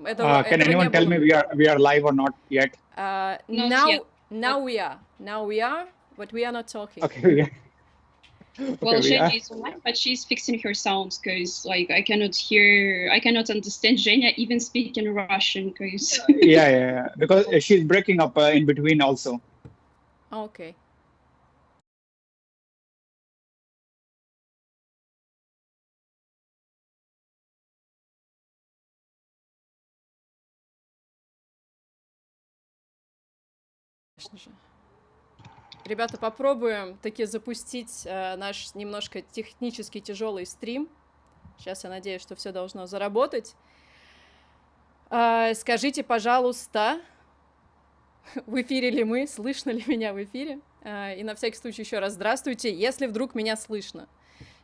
Can этого не anyone tell было. me we are live or not yet? Now we are, but we are not talking. Okay, yeah. Well, Okay, Zhenya is online, but she's fixing her sounds because, like, I cannot understand Zhenya even speaking Russian because. yeah. Because she's breaking up in between also. Okay. Конечно же. Ребята, попробуем таки запустить наш немножко технически тяжелый стрим. Сейчас я надеюсь, что все должно заработать. Скажите, пожалуйста, в эфире ли мы, слышно ли меня в эфире? И на всякий случай еще раз здравствуйте, если вдруг меня слышно.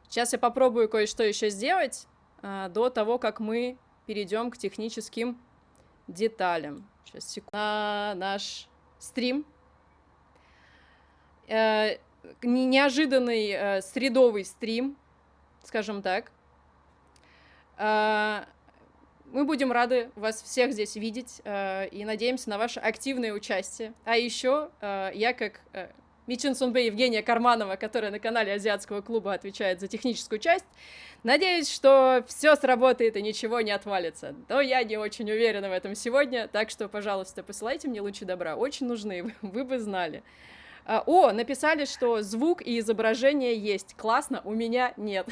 Сейчас я попробую кое-что еще сделать до того, как мы перейдем к техническим деталям. Сейчас, секунду. Наш стрим. Неожиданный средовый стрим, скажем так. Мы будем рады вас всех здесь видеть и надеемся на ваше активное участие. А еще я, как Мичин Сунбэ Евгения Карманова, которая на канале Азиатского клуба отвечает за техническую часть, надеюсь, что все сработает и ничего не отвалится. Но я не очень уверена в этом сегодня, так что, пожалуйста, посылайте мне лучи добра. Очень нужны, вы бы знали. Написали, что звук и изображение есть. Классно, у меня нет.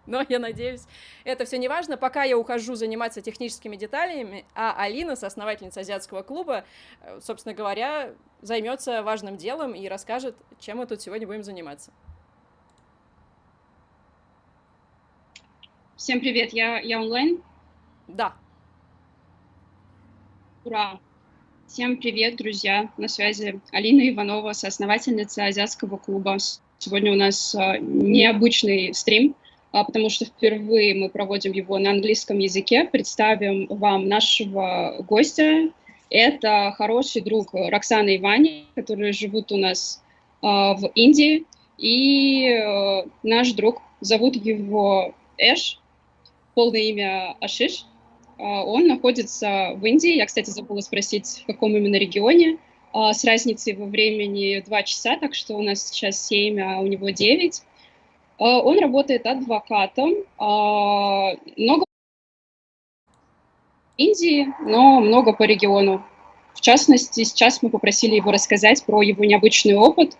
Но я надеюсь, это все не важно. Пока я ухожу заниматься техническими деталями, а Алина, соосновательница Азиатского клуба, собственно говоря, займется важным делом и расскажет, чем мы тут сегодня будем заниматься. Всем привет, я онлайн? Да. Ура! Всем привет, друзья! На связи Алина Иванова, соосновательница Азиатского клуба. Сегодня у нас необычный стрим, потому что впервые мы проводим его на английском языке. Представим вам нашего гостя. Это хороший друг Роксаны и Вани, которые живут у нас в Индии. И наш друг, зовут его Эш, полное имя Ашиш. Он находится в Индии. Я, кстати, забыла спросить, в каком именно регионе. С разницей во времени 2 часа, так что у нас сейчас 7, а у него 9. Он работает адвокатом. Много в Индии, но много по региону. В частности, сейчас мы попросили его рассказать про его необычный опыт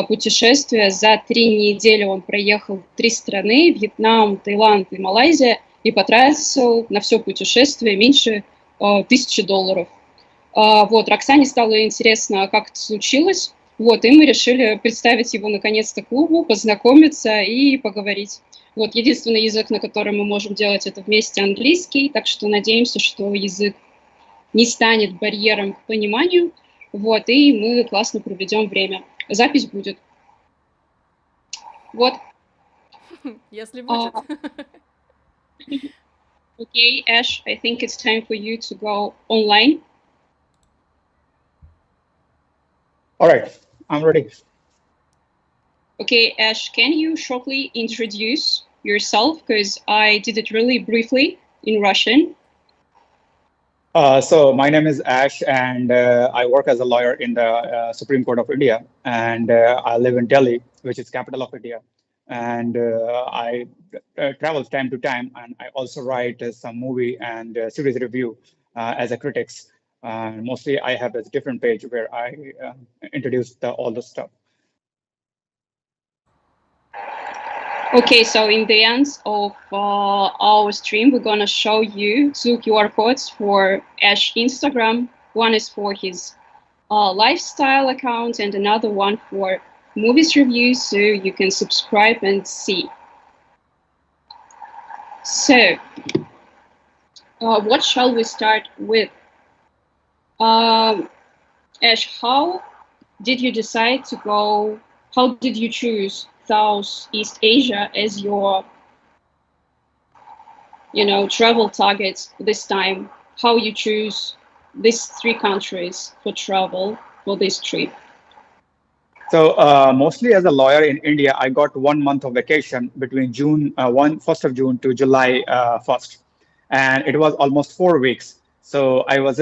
путешествия. За 3 недели он проехал 3 страны: Вьетнам, Таиланд и Малайзия, и потратил на все путешествие меньше $1000. Вот, Роксане стало интересно, как это случилось. Вот, и мы решили представить его наконец-то клубу, познакомиться и поговорить. Вот, единственный язык, на котором мы можем делать это вместе, английский, так что надеемся, что язык не станет барьером к пониманию. Вот, и мы классно проведем время. Запись будет. Вот. Если будет. Okay, Ash, I think it's time for you to go online. All right, I'm ready. Okay, Ash, can you shortly introduce yourself? Because I did it really briefly in Russian. So my name is Ash, and I work as a lawyer in the Supreme Court of India, and I live in Delhi, which is capital of India. And I travel time to time, and I also write some movie and series review as a critics. Mostly I have a different page where I introduce all the stuff. Okay, so in the end of our stream, we're gonna show you 2 QR codes for Ash Instagram. One is for his lifestyle account and another one for movies reviews, so you can subscribe and see. So, what shall we start with? Ash, how did you decide to go, how did you choose Southeast Asia as your, travel target this time? How you choose these 3 countries for travel for this trip? So mostly as a lawyer in India, I got 1 month of vacation between 1st of June to July 1st. And it was almost 4 weeks. So I was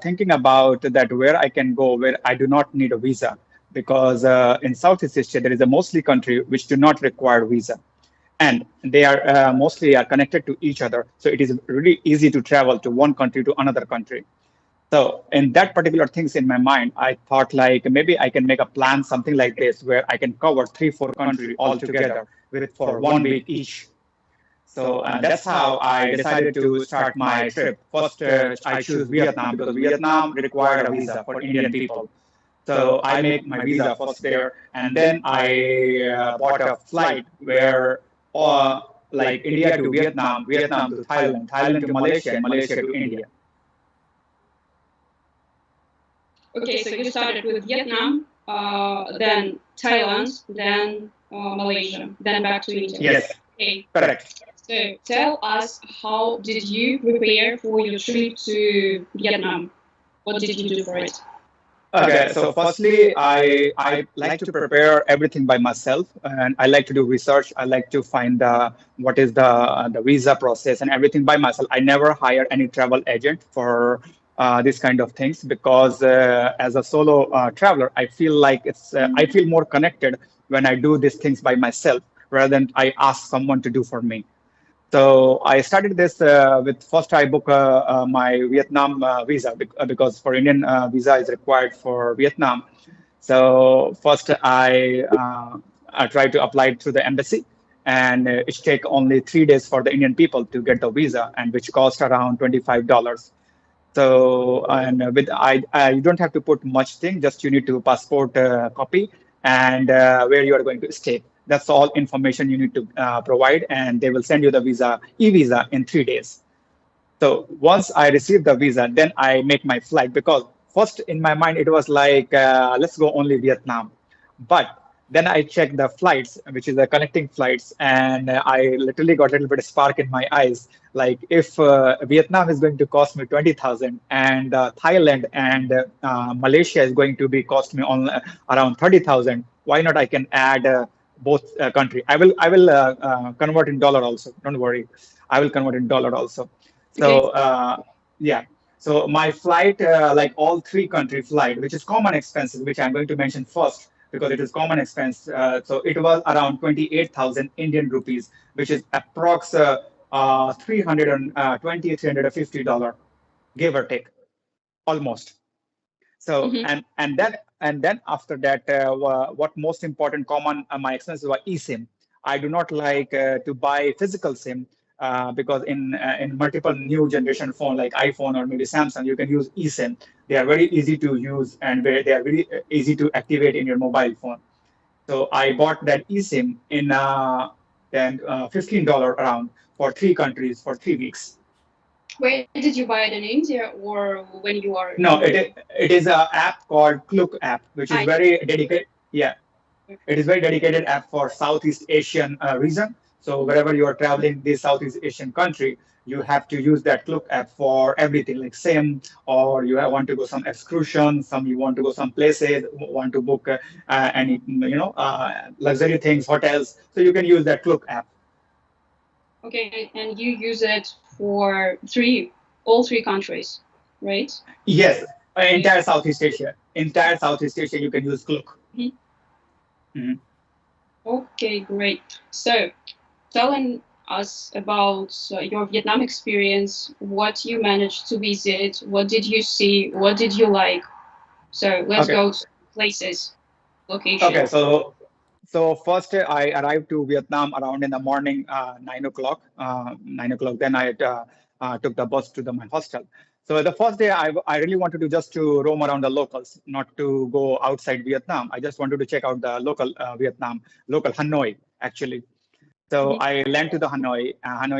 thinking about that where I can go where I do not need a visa, because in Southeast Asia there is a mostly country which do not require visa, and they are mostly are connected to each other. So it is really easy to travel to one country to another country. So in that particular things in my mind, I thought like maybe I can make a plan something like this where I can cover 3-4 countries all together with for 1 week each. So that's how I decided to start my trip. First, I choose Vietnam because Vietnam required a visa for Indian people. So I make my visa first there, and then I bought a flight where, uh, like India to Vietnam, Vietnam to Thailand, Thailand to Malaysia, and Malaysia to India. Okay, so you started with Vietnam, then Thailand, then Malaysia, then back to India. Yes, Okay. correct. So tell us, how did you prepare for your trip to Vietnam? What did you do for it? Okay, so firstly, I like to prepare everything by myself, and I like to do research. I like to find what is the visa process and everything by myself. I never hire any travel agent for this kind of things, because as a solo traveler, I feel like I feel more connected when I do these things by myself rather than I ask someone to do for me. So I started this with first I book my Vietnam visa, because for Indian visa is required for Vietnam. So first I tried to apply it through the embassy, and it take only 3 days for the Indian people to get the visa, and which cost around $25. So and with you don't have to put much thing, just you need to passport copy and where you are going to stay. That's all information you need to provide, and they will send you the visa, e-visa, in 3 days. So once I receive the visa, then I make my flight, because first in my mind it was like let's go only Vietnam, but then I checked the flights, which is the connecting flights, and I literally got a little bit of spark in my eyes. Like if Vietnam is going to cost me 20,000, and Thailand and Malaysia is going to be cost me on around 30,000, why not I can add both country? I will convert in dollar also. Don't worry, I will convert in dollar also. Okay. So yeah. So my flight, like all three country flight, which is common expenses, which I'm going to mention first because it is common expense. So it was around 28,000 Indian rupees, which is approx 320, $350, give or take, almost. So and then after that, what most important common my expenses were eSIM. I do not like to buy physical SIM because in multiple new generation phone like iPhone or maybe Samsung, you can use eSIM. They are very easy to use, and they are very easy to activate in your mobile phone. So I bought that eSIM in then $15 around for three countries for 3 weeks. Where did you buy it, in India or when you are? No, it is an app called Klook app, which is very dedicated. Yeah, it is very dedicated app for Southeast Asian region. So wherever you are traveling this Southeast Asian country, you have to use that Klook app for everything, like SIM, or you want to go some excursion, some you want to go some places, want to book any luxury things, hotels. So you can use that Klook app. Okay, and you use it for all three countries, right? Yes, entire Southeast Asia. Entire Southeast Asia, you can use Klook. Okay, great. So, telling us about your Vietnam experience, what you managed to visit, what did you see, what did you like? So let's go to places, locations. Okay, so first I arrived to Vietnam around in the morning, 9 o'clock. 9 o'clock. Then I took the bus to my hostel. So the first day I really wanted to just to roam around the locals, not to go outside Vietnam. I just wanted to check out the local Vietnam, local Hanoi actually. So I landed to the Hanoi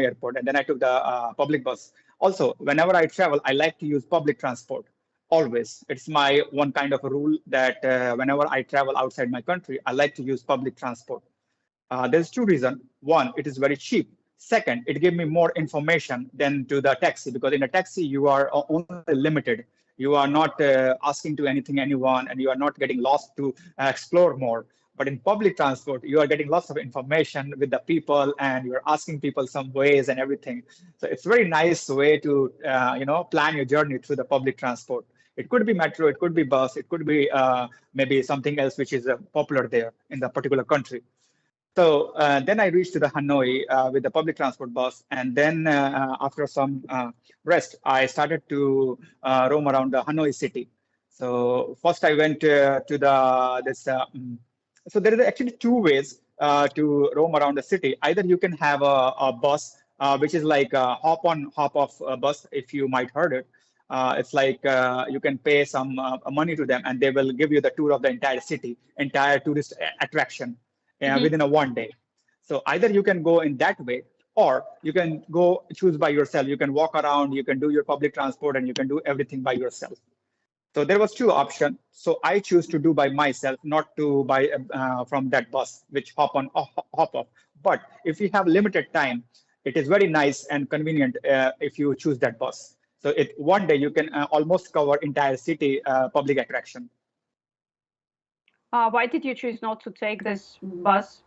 airport, and then I took the public bus. Also, whenever I travel, I like to use public transport. Always, it's my one kind of a rule that whenever I travel outside my country, I like to use public transport. There's two reasons. One, it is very cheap. Second, it gives me more information than to the taxi, because in a taxi you are only limited. You are not asking to anyone, and you are not getting lost to explore more. But in public transport, you are getting lots of information with the people, and you're asking people some ways and everything. So it's a very nice way to plan your journey through the public transport. It could be metro, it could be bus, it could be maybe something else which is popular there in the particular country. So then I reached to the Hanoi with the public transport bus, and then after some rest, I started to roam around the Hanoi city. So first I went to the this. So there is actually two ways to roam around the city. Either you can have a bus, which is like a hop on, hop off bus, if you might heard it. It's like you can pay some money to them, and they will give you the tour of the entire city, entire tourist attraction within a one day. So either you can go in that way, or you can go choose by yourself. You can walk around, you can do your public transport, and you can do everything by yourself. So there was two options. So I choose to do by myself, not to buy from that bus, which hop on, hop off. But if you have limited time, it is very nice and convenient if you choose that bus. So one day you can almost cover entire city public attraction. Why did you choose not to take this bus?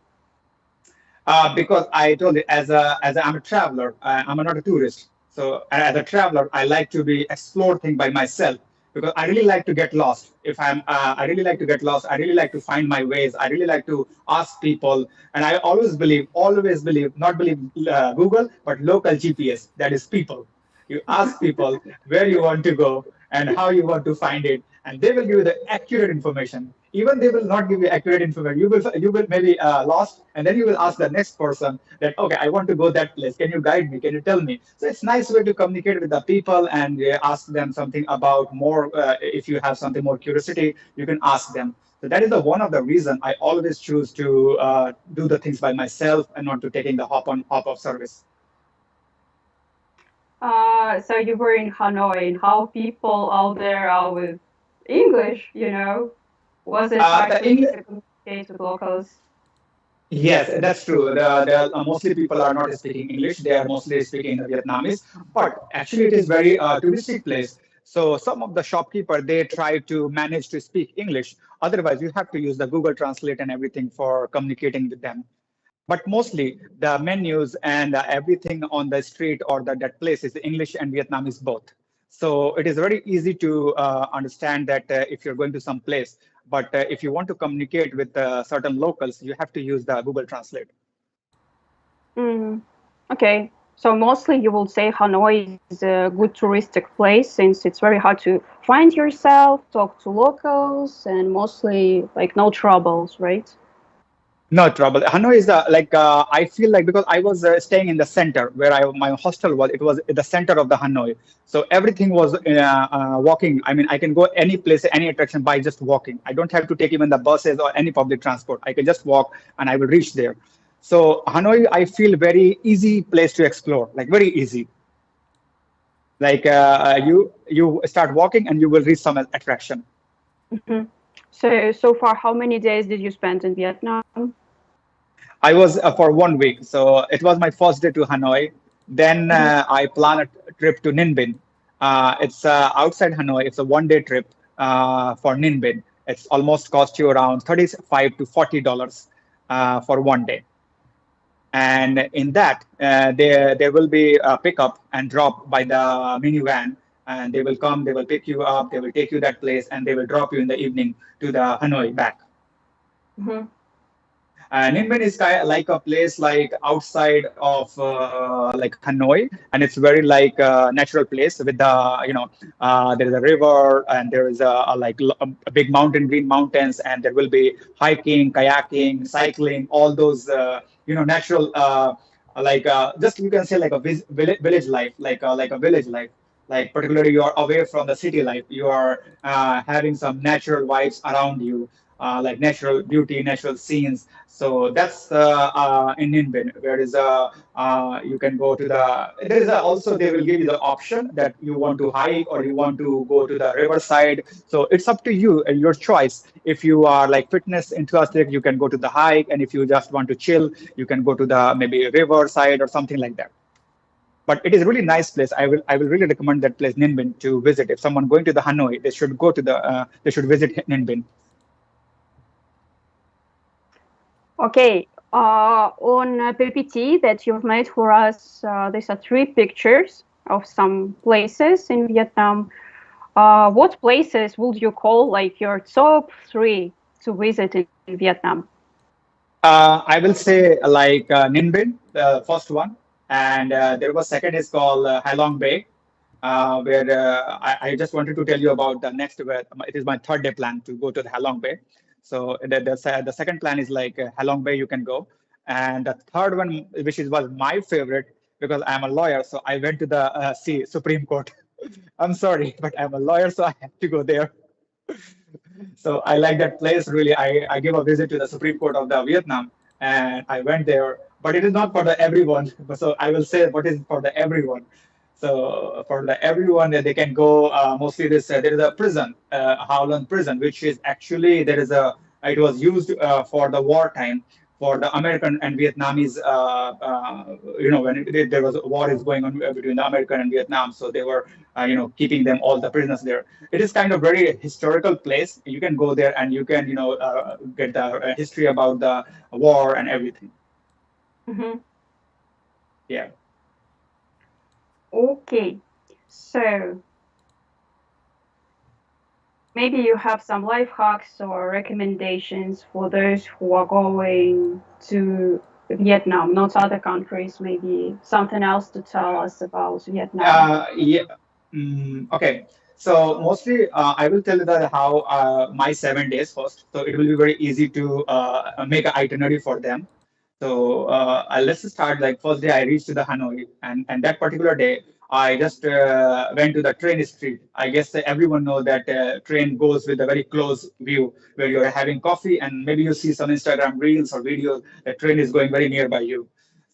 Because I told you, I'm a traveler, I'm not a tourist. So as a traveler, I like to explore things by myself, because I really like to get lost. I really like to get lost. I really like to find my ways. I really like to ask people. And I always believe, not believe Google, but local GPS, that is people. You ask people where you want to go and how you want to find it, and they will give you the accurate information. Even they will not give you accurate information. You will maybe lost, and then you will ask the next person that, okay, I want to go that place. Can you guide me? Can you tell me? So it's a nice way to communicate with the people and ask them something about more. If you have something more curiosity, you can ask them. So that is one of the reasons I always choose to do the things by myself and not to taking the hop on, hop off service. So you were in Hanoi, and how people out there are with English, Was it hard to communicate with locals? Yes, that's true. Mostly people are not speaking English. They are mostly speaking Vietnamese. But actually, it is very touristic place. So some of the shopkeeper, they try to manage to speak English. Otherwise, you have to use the Google Translate and everything for communicating with them. But mostly the menus and everything on the street or that place is English and Vietnamese both. So it is very easy to understand that if you're going to some place. But if you want to communicate with certain locals, you have to use the Google Translate. Okay. So mostly you will say Hanoi is a good touristic place, since it's very hard to find yourself, talk to locals, and mostly like no troubles, right? No trouble. Hanoi is I feel like, because I was staying in the center where my hostel was. It was at the center of the Hanoi, so everything was walking. I mean, I can go any place, any attraction by just walking. I don't have to take even the buses or any public transport. I can just walk and I will reach there. So Hanoi, I feel very easy place to explore, like very easy. Like you start walking and you will reach some attraction. So far, how many days did you spend in Vietnam? I was for 1 week. So it was my first day to Hanoi. Then I planned a trip to Ninh Binh. It's outside Hanoi. It's a one-day trip for Ninh Binh. It's almost cost you around $35 to $40 for 1 day. And in that, there will be a pickup and drop by the minivan. And they will come, they will pick you up, they will take you that place, and they will drop you in the evening to the Hanoi back. Ninh Binh is kind of like a place like outside of like Hanoi, and it's very like a natural place with the there is a river, and there is a big mountain, green mountains, and there will be hiking, kayaking, cycling, all those natural just you can say like a village life, like a village life. Like particularly you are away from the city life, you are having some natural vibes around you. Like natural beauty, natural scenes. So that's in Ninh Binh, where is you can go to there is also they will give you the option that you want to hike or you want to go to the riverside. So it's up to you and your choice. If you are like fitness enthusiastic, you can go to the hike, and if you just want to chill, you can go to the maybe riverside or something like that. But it is a really nice place. I will really recommend that place, Ninh Binh, to visit. If someone going to the Hanoi, they should go to they should visit Ninh Binh. Okay, on PPT that you've made for us, these are 3 pictures of some places in Vietnam. What places would you call like your top 3 to visit in Vietnam? I will say like Ninh Bình, the first one, and there was second is called Hai Long Bay, where I just wanted to tell you about the next. Where it is my third day plan to go to the Hai Long Bay. So the second plan is like Hai Long Bay you can go, and the third one, which was my favorite because I'm a lawyer, so I went to the Supreme Court. I'm sorry, but I'm a lawyer, so I have to go there. So I like that place really. I gave a visit to the Supreme Court of the Vietnam, and I went there. But it is not for the everyone. So I will say what is for the everyone. So for the everyone that they can go. Mostly this there is a prison, Howland prison, which is actually there is a it was used for the wartime for the American and Vietnamese. When there was a war is going on between the American and Vietnam, so they were keeping them all the prisoners there. It is kind of very historical place. You can go there and you can get the history about the war and everything. Mm-hmm. Yeah. Okay, so maybe you have some life hacks or recommendations for those who are going to Vietnam, not other countries, maybe something else to tell us about Vietnam. Yeah. Okay. So mostly, I will tell you that how my 7 days first. So it will be very easy to make an itinerary for them. So let's start like first day I reached to the Hanoi, and that particular day I just went to the train street. I guess everyone know that train goes with a very close view where you're having coffee and maybe you see some Instagram reels or videos. The train is going very nearby you.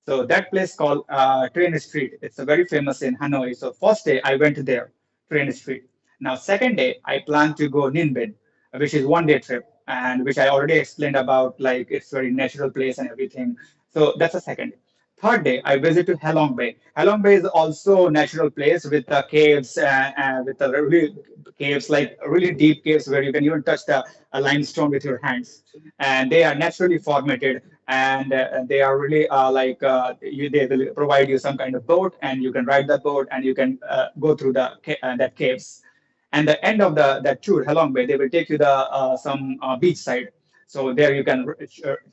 So that place called Train Street. It's a very famous in Hanoi. So first day I went there, Train Street. Now second day I plan to go Ninh Bình, which is 1 day trip, and which I already explained about. Like it's very natural place and everything. So that's the second day. Third day I visit to Halong Bay. Halong Bay is also natural place with the caves with the really caves like really deep caves where you can even touch the limestone with your hands, and they are naturally formatted, and they are really they will provide you some kind of boat and you can ride the boat and you can go through that caves. And the end of that tour Halong Bay, they will take you the some beach side, so there you can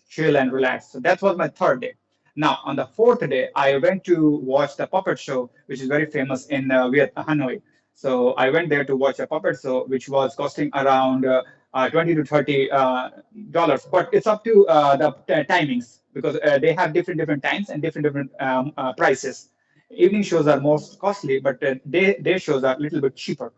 chill and relax. So that was my third day. Now on the fourth day I went to watch the puppet show, which is very famous in Hanoi. So I went there to watch a puppet show, which was costing around 20 to 30 dollars, but it's up to the timings because they have different times and different prices. Evening shows are most costly, but day shows are a little bit cheaper.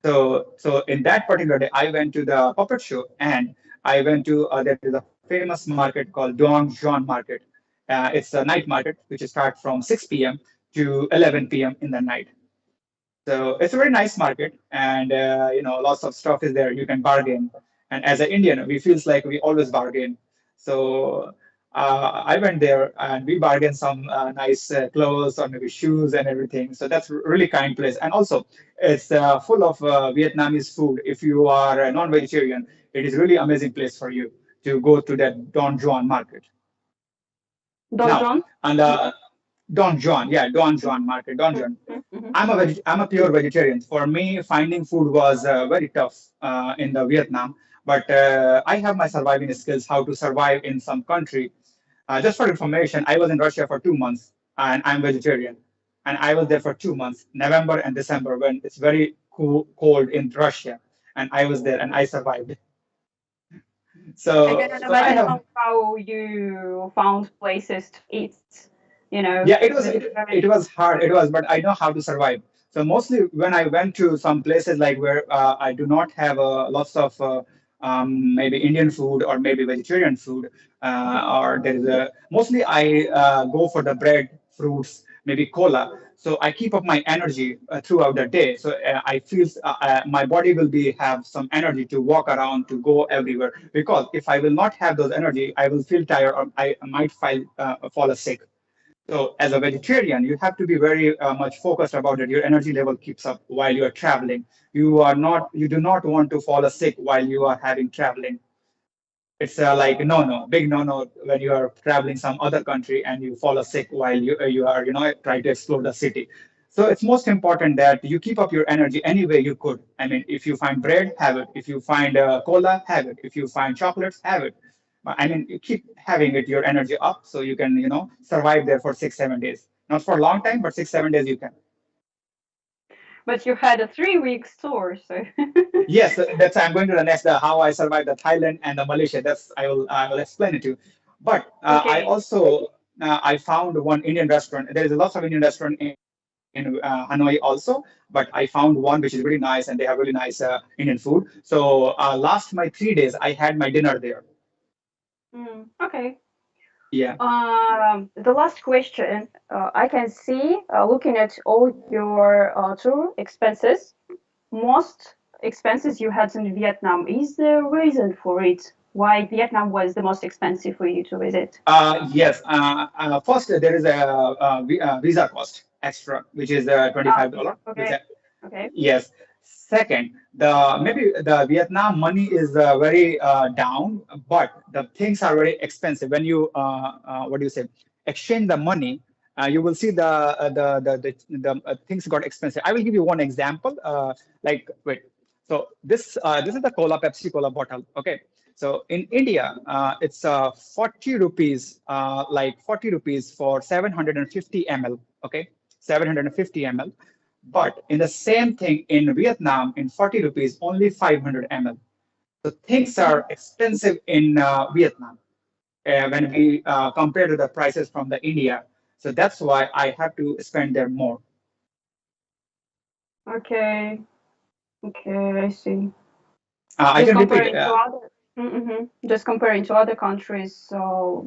So in that particular day, I went to the puppet show, and I went to there is a famous market called Don Juan Market. It's a night market which starts from 6 p.m. to 11 p.m. in the night. So it's a very nice market, and lots of stuff is there. You can bargain, and as an Indian, we feels like we always bargain. So I went there and we bargained some nice clothes or maybe shoes and everything. So that's really kind place, and also it's full of Vietnamese food. If you are a non-vegetarian, it is really amazing place for you to go to that Don Juan market. Don Now, John? and Don Juan, yeah, Don Juan market, Don Juan. Mm-hmm. I'm a pure vegetarian. For me, finding food was very tough in the Vietnam. But I have my surviving skills, how to survive in some country. Just for information, I was in Russia for 2 months, and I'm vegetarian. And I was there for 2 months, November and December, when it's very cold in Russia. And I was there, and I survived. I So, cannot so I imagine have how you found places to eat, Yeah, it vegetarian. was hard. It was, but I know how to survive. So mostly when I went to some places like where I do not have lots of maybe Indian food or maybe vegetarian food, or there is a mostly I go for the bread, fruits, maybe cola. So I keep up my energy throughout the day. So I feel my body will be have some energy to walk around, to go everywhere. Because if I will not have those energy, I will feel tired or I might fall sick. So as a vegetarian, you have to be very much focused about it. Your energy level keeps up while you are traveling. You do not want to fall sick while you are having traveling. it's like no, big no when you are traveling some other country and you fall sick while you are trying to explore the city. So it's most important that you keep up your energy any way you could. I mean, if you find bread, have it. If you find cola, have it. If you find chocolates, have it. I mean, you keep having it, your energy up, so you can survive there for 6-7 days. Not for a long time, but 6-7 days you can. But you had a 3 week tour, so. Yes, that's I'm going to the next how I survived the Thailand and the Malaysia. That's I will explain it to you. But I Okay. also I found one Indian restaurant. There is lots of Indian restaurant in Hanoi also, but I found one which is really nice and they have really nice Indian food. So last my 3 days I had my dinner there. Okay. Yeah. The last question, I can see, looking at all your tour expenses, most expenses you had in Vietnam. Is there a reason for it? Why Vietnam was the most expensive for you to visit? Yes. First, there is a visa cost extra, which is $25. Okay. Okay. Yes. Second, maybe the Vietnam money is very down, but the things are very expensive. When you what do you say, exchange the money, you will see the things got expensive. I will give you one example. Like wait, so this is the cola, Pepsi Cola bottle. Okay. So in India, it's 40 rupees, like 40 rupees for 750 ml. Okay, 750 ml. But in the same thing in Vietnam, in 40 rupees, only 500 ml. So things are expensive in Vietnam when we compare to the prices from the India. So that's why I have to spend there more. Okay. Okay, I see. I Just can repeat. comparing to other, just comparing to other countries, so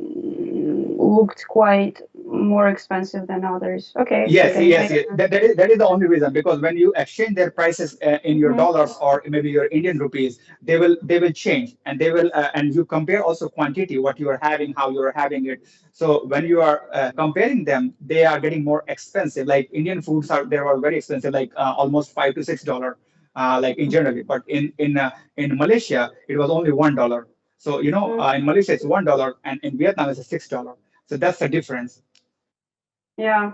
looked quite more expensive than others. Okay. Yes, Okay. yes, yes. That is the only reason, because when you exchange their prices in your dollars or maybe your Indian rupees, they will change, and they will and you compare also quantity, what you are having, how you are having it. So when you are comparing them, they are getting more expensive. Like Indian foods are very expensive, like almost $5 to $6, like in generally. But in Malaysia, it was only $1. So in Malaysia it's $1, and in Vietnam it's a $6. So that's the difference. Yeah.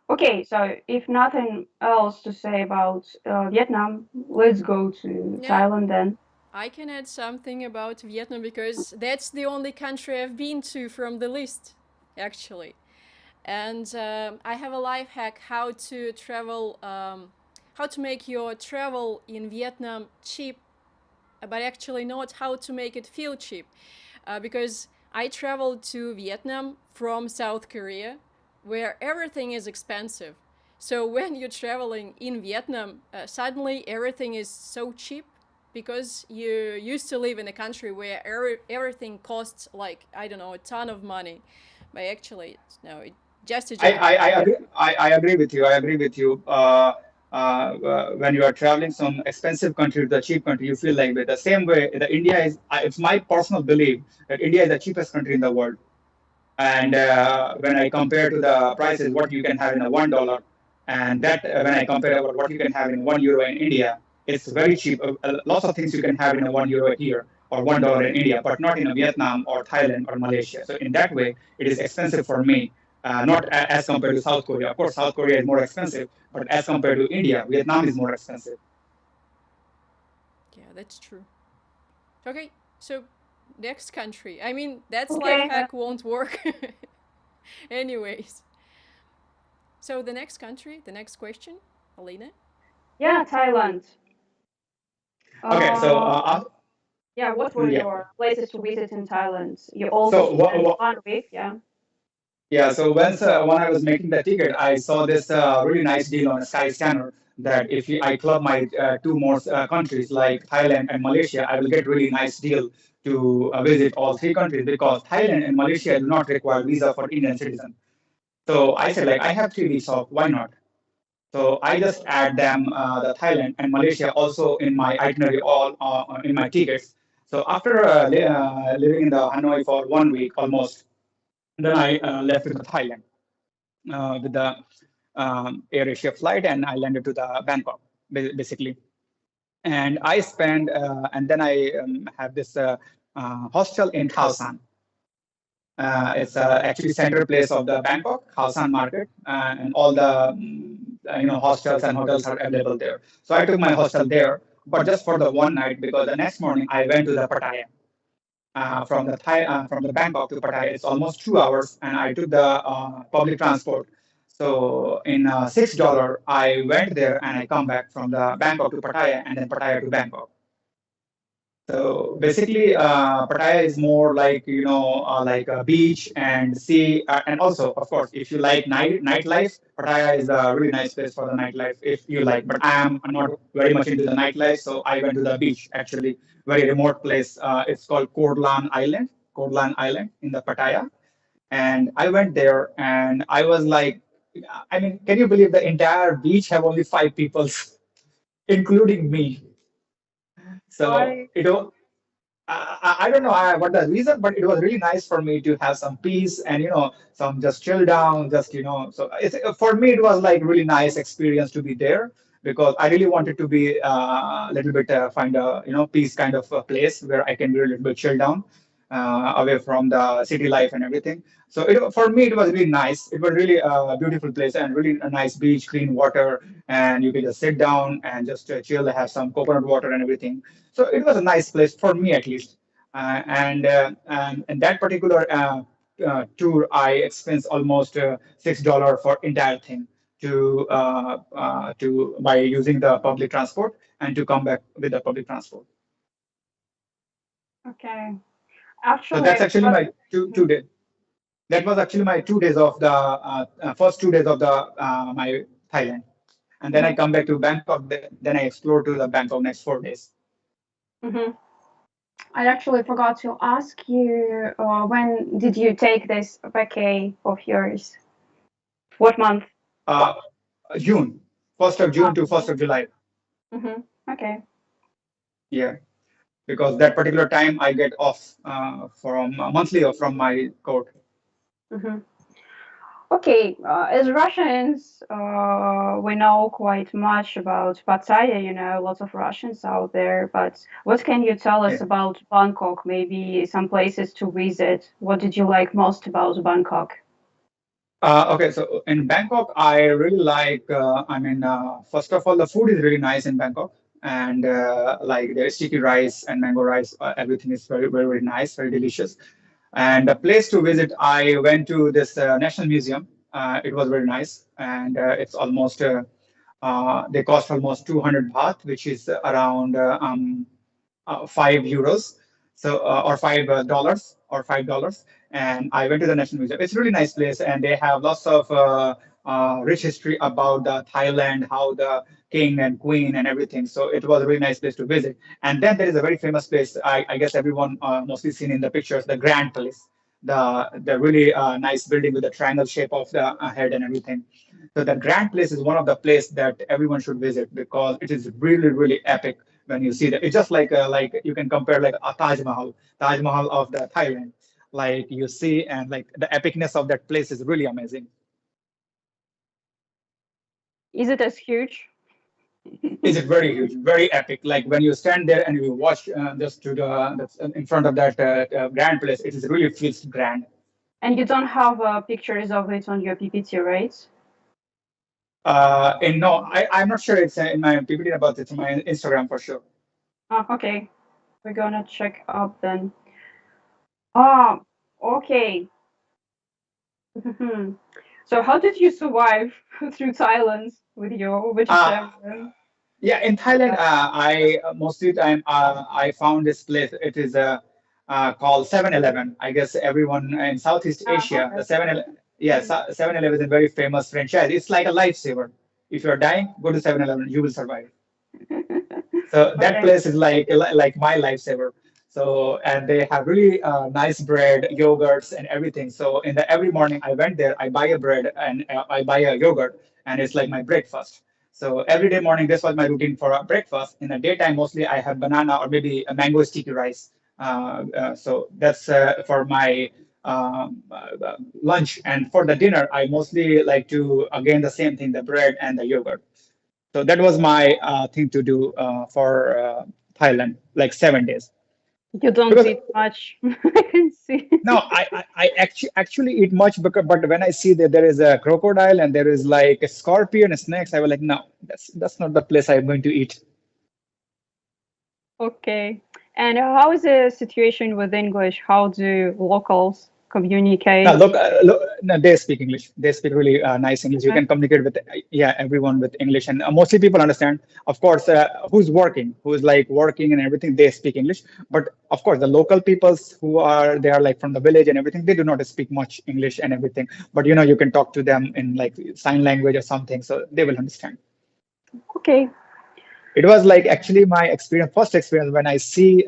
Okay, so if nothing else to say about Vietnam, let's go to Thailand then. I can add something about Vietnam because that's the only country I've been to from the list, actually. And I have a life hack how to travel, how to make your travel in Vietnam cheap, but actually not how to make it feel cheap. Because I traveled to Vietnam from South Korea, where everything is expensive. So when you're traveling in Vietnam, suddenly everything is so cheap because you used to live in a country where everything costs like, I don't know, a ton of money. But actually, no, it just I agree with you. I agree with you. When you are traveling from expensive country to the cheap country, you feel like the same way. The India is. It's my personal belief that India is the cheapest country in the world. And when I compare to the prices, what you can have in a $1, and that when I compare about what you can have in €1 in India, it's very cheap. Lots of things you can have in a €1 here or $1 in India, but not in a Vietnam or Thailand or Malaysia. So in that way, it is expensive for me. Not as compared to South Korea. Of course, South Korea is more expensive, but as compared to India, Vietnam is more expensive. Yeah, that's true. Okay, so next country. I mean, that's Okay. life hack won't work. Anyways. So the next country, the next question, Alina? Yeah, Thailand. Okay, so yeah, what were yeah. your places to visit in Thailand? You also So spent 1 week, yeah. Yeah, so when I was making the ticket, I saw this really nice deal on a Sky Scanner that if I club my two more countries like Thailand and Malaysia, I will get really nice deal to visit all three countries, because Thailand and Malaysia do not require visa for Indian citizen. So I said, like, I have 3 weeks off, why not? So I just add them the Thailand and Malaysia also in my itinerary, all in my tickets. So after living in the Hanoi for 1 week almost, then I left to the Thailand with the AirAsia flight, and I landed to the Bangkok basically. And I spent, and then I have this hostel in Khao San. It's actually central place of the Bangkok Khao San market, and all the hostels and hotels are available there. So I took my hostel there, but just for the one night, because the next morning I went to the Pattaya. From the Bangkok to Pattaya, it's almost 2 hours, and I took the public transport. So in $6, I went there and I come back from the Bangkok to Pattaya and then Pattaya to Bangkok. So basically, Pattaya is more like like a beach and sea, and also, of course, if you like nightlife, Pattaya is a really nice place for the nightlife if you like. But I'm not very much into the nightlife, so I went to the beach. Actually, very remote place. It's called Kodlan Island in the Pattaya, and I went there, and I was like, I mean, can you believe the entire beach have only 5 people, including me? So Why? I don't know what the reason, but it was really nice for me to have some peace and some just chill down, just So for me it was like really nice experience to be there, because I really wanted to be a little bit find a peace kind of a place where I can be a little bit chill down, away from the city life and everything. So for me it was really nice. It was really a beautiful place and really a nice beach, clean water, and you can just sit down and just chill, have some coconut water and everything. So it was a nice place for me at least. And that particular tour, I expensed almost $6 for entire thing to by using the public transport and to come back with the public transport. Okay. So Actually, that's actually my two days. That was actually my 2 days of the first 2 days of the my Thailand, and then I come back to Bangkok. Then I explore to the Bangkok next 4 days. Mhm. I actually forgot to ask you, when did you take this vacay of yours? What month? June, 1st of June to 1st of July. Mm-hmm. Okay. Yeah, because that particular time I get off from monthly off from my court. Mm-hmm. Okay, as Russians, we know quite much about Pattaya, lots of Russians out there, but what can you tell us Yeah. about Bangkok? Maybe some places to visit. What did you like most about Bangkok? Okay, so in Bangkok, I really like. First of all, the food is really nice in Bangkok, and like there's sticky rice and mango rice. Everything is very, very, very nice, very delicious. And the place to visit, I went to this National Museum. It was very nice, and it's almost they cost almost 200 baht, which is around €5, so or $5 or $5. And I went to the National Museum. It's a really nice place, and they have lots of rich history about the Thailand, how the king and queen and everything. So it was a really nice place to visit. And then there is a very famous place. I guess everyone mostly seen in the pictures, the Grand Palace, the really nice building with the triangle shape of the head and everything. So the Grand Place is one of the places that everyone should visit, because it is really, really epic when you see that. It's just like you can compare like a Taj Mahal of the Thailand. Like you see, and like the epicness of that place is really amazing. Is it as huge? Is it very huge, very epic? Like when you stand there and you watch just to the that's in front of that Grand Place, it is really feels grand. And you don't have pictures of it on your PPT, right? And no, I'm not sure it's in my PPT, but it's in my Instagram for sure. Oh, okay. We're gonna check up then. Ah, okay. So how did you survive through Thailand with your vegetarian? Yeah, in Thailand, I mostly time I found this place. It is called 7-Eleven. I guess everyone in Southeast Asia, the 7-Eleven, yeah, 7-Eleven is a very famous franchise. It's like a lifesaver. If you're dying, go to 7-Eleven, you will survive. So that Okay. place is like my lifesaver. So and they have really nice bread, yogurts, and everything. So in the every morning I went there, I buy a bread and I buy a yogurt, and it's like my breakfast. So every day morning, this was my routine for breakfast. In the daytime, mostly I have banana or maybe a mango sticky rice. So that's for my lunch. And for the dinner, I mostly like to again the same thing, the bread and the yogurt. So that was my thing to do for Thailand, like 7 days. You don't Because eat much. I can see. no, I actually eat much, but when I see that there is a crocodile and there is like a scorpion and snakes, I was like, no, that's not the place I'm going to eat. Okay. And how is the situation with English? How do locals communicate? No, look, no, they speak English. They speak really nice English. You Okay. can communicate with yeah everyone with English, and mostly people understand. Of course, who's working, who's like working and everything, they speak English. But of course, the local peoples who are they are like from the village and everything, they do not speak much English and everything. But you know, you can talk to them in like sign language or something, so they will understand. Okay. It was like actually my experience, first experience when I see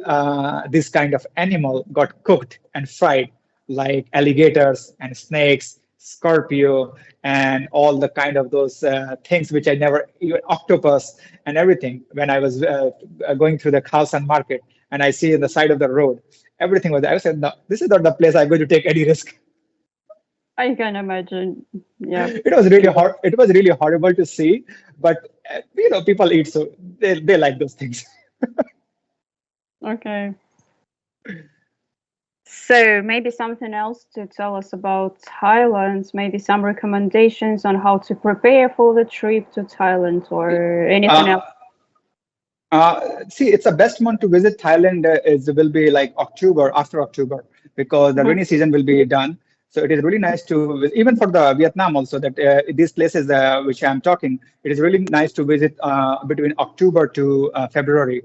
this kind of animal got cooked and fried, like alligators and snakes, scorpio, and all the kind of those things which I never, even octopus and everything. When I was going through the Khaosan market and I see the side of the road, everything was. I said, no, this is not the place I'm going to take any risk. I can imagine. Yeah. It was really hard. It was really horrible to see, but you know, people eat, so they like those things. Okay. So maybe something else to tell us about Thailand, maybe some recommendations on how to prepare for the trip to Thailand or anything else. See, it's the best month to visit Thailand is will be like October, after October, because the rainy season will be done. So it is really nice to even for the Vietnam also that these places which I'm talking, it is really nice to visit between October to February,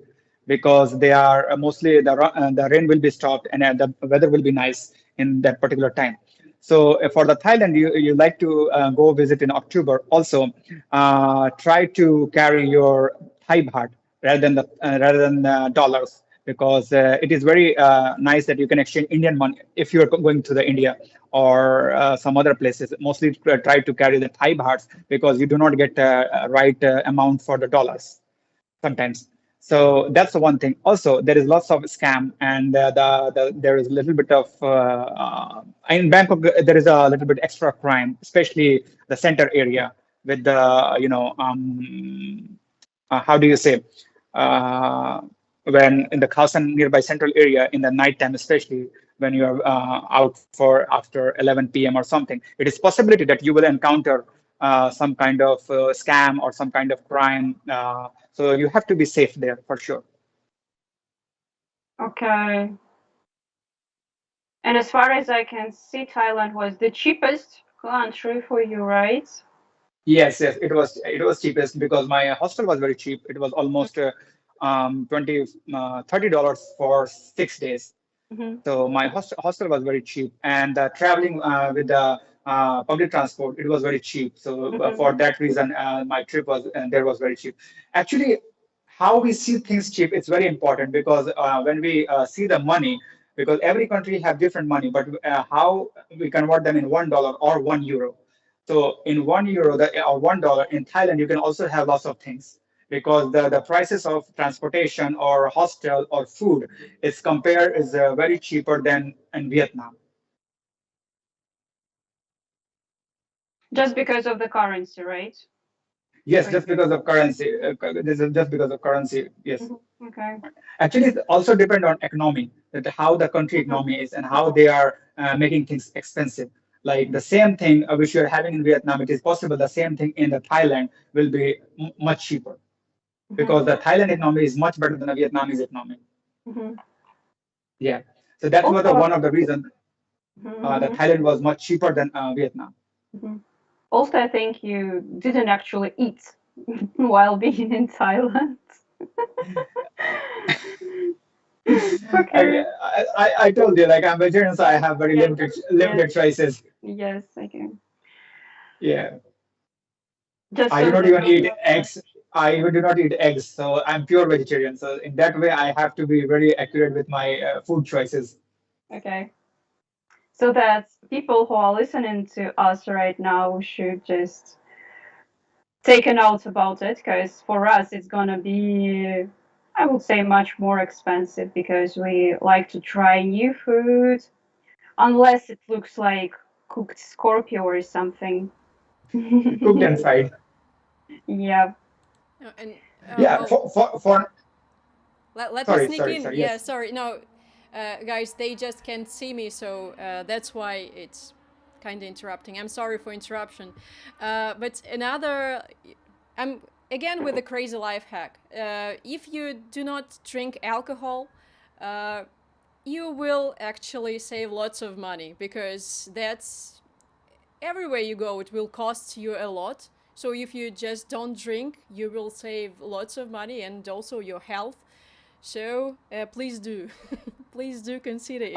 because they are mostly the rain will be stopped and the weather will be nice in that particular time. So for the Thailand, you like to go visit in October. Also, try to carry your Thai baht rather than dollars, because it is very nice that you can exchange Indian money if you're going to the India or some other places. Mostly try to carry the Thai bahts because you do not get right amount for the dollars sometimes. So that's the one thing. Also, there is lots of scam, and there is a little bit of in Bangkok. There is a little bit extra crime, especially the center area with the how do you say when in the Khaosan nearby central area in the nighttime, especially when you are out for after 11 p.m. or something, it is possibility that you will encounter some kind of scam or some kind of crime. So you have to be safe there for sure. Okay. And as far as I can see, Thailand was the cheapest country for you, right? Yes, yes, it was cheapest because my hostel was very cheap. It was almost 20 $30 for 6 days. Mm-hmm. So my hostel was very cheap, and traveling with the public transport, it was very cheap. So for that reason, my trip was there was very cheap. Actually, how we see things cheap, it's very important because when we see the money, because every country have different money, but how we convert them in $1 or €1. So in €1 or $1 in Thailand, you can also have lots of things because the prices of transportation or hostel or food is very cheaper than in Vietnam. Just because of the currency, right? Yes, just because of currency. This is just because of currency. Yes. Okay. Actually, it also depend on economy, that how the country economy is and how they are making things expensive. Like the same thing which you're having in Vietnam, it is possible the same thing in the Thailand will be much cheaper because the Thailand economy is much better than the Vietnamese economy. Yeah. So that was one of the reasons that Thailand was much cheaper than Vietnam. Also, I think you didn't actually eat while being in Thailand. Okay. I told you, like I'm vegetarian, so I have very limited choices. Yes, I can. Yeah. Just I do not even eat eggs. I do not eat eggs, so I'm pure vegetarian. So in that way, I have to be very accurate with my food choices. Okay. So that people who are listening to us right now should just take a note about it, because for us it's gonna be, I would say, much more expensive because we like to try new food, unless it looks like cooked scorpio or something. Cooked and fried. Yeah. And Yeah. well, For let me sorry, sneak sorry, in. sorry. Yeah, Yes. sorry. No, Guys, they just can't see me, so that's why it's kind of interrupting. I'm sorry for interruption. But another, I'm again with a crazy life hack. If you do not drink alcohol, you will actually save lots of money, because that's everywhere you go, it will cost you a lot. So if you just don't drink, you will save lots of money and also your health. So please do, please do consider it.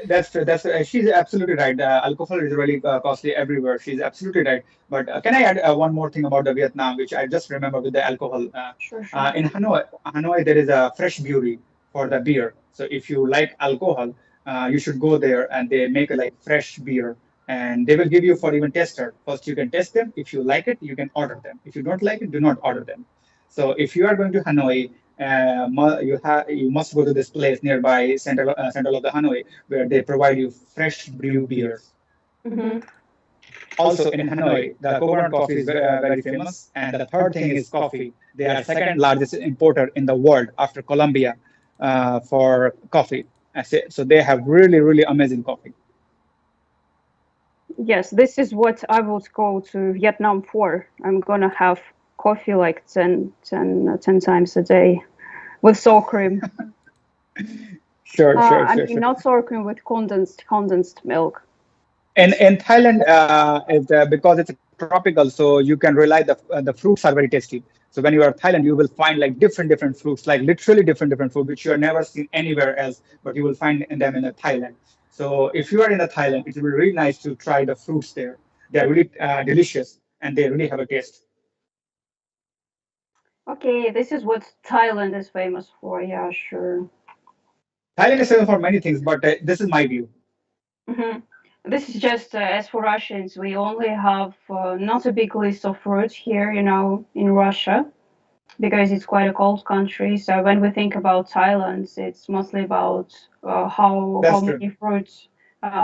That's true. She's absolutely right. Alcohol is really costly everywhere. She's absolutely right. But can I add one more thing about the Vietnam, which I just remember with the alcohol? Sure. In Hanoi, there is a fresh brewery for the beer. So if you like alcohol, you should go there, and they make a like fresh beer, and they will give you for even tester. First, you can test them. If you like it, you can order them. If you don't like it, do not order them. So if you are going to Hanoi, you must go to this place nearby central of the Hanoi, where they provide you fresh brew beers. Mm-hmm. Also in Hanoi, the coconut coffee is very famous, and the third thing is coffee. They are second largest importer in the world after Colombia for coffee. So they have really amazing coffee. Yes, this is what I would go to Vietnam for. I'm gonna have coffee like 10 times a day with sour cream. Sure. Not sour cream, with condensed milk. And in Thailand, because it's tropical, so you can rely the fruits are very tasty. So when you are in Thailand, you will find like different fruits, like literally different fruit, which you have never seen anywhere else, but you will find them in Thailand. So if you are in Thailand, it will be really nice to try the fruits there. They are really delicious, and they really have a taste. Okay, this is what Thailand is famous for. Yeah, sure. Thailand is famous for many things, but this is my view. Mm-hmm. This is just as for Russians, we only have not a big list of fruits here, in Russia, because it's quite a cold country. So when we think about Thailand, it's mostly about how many fruits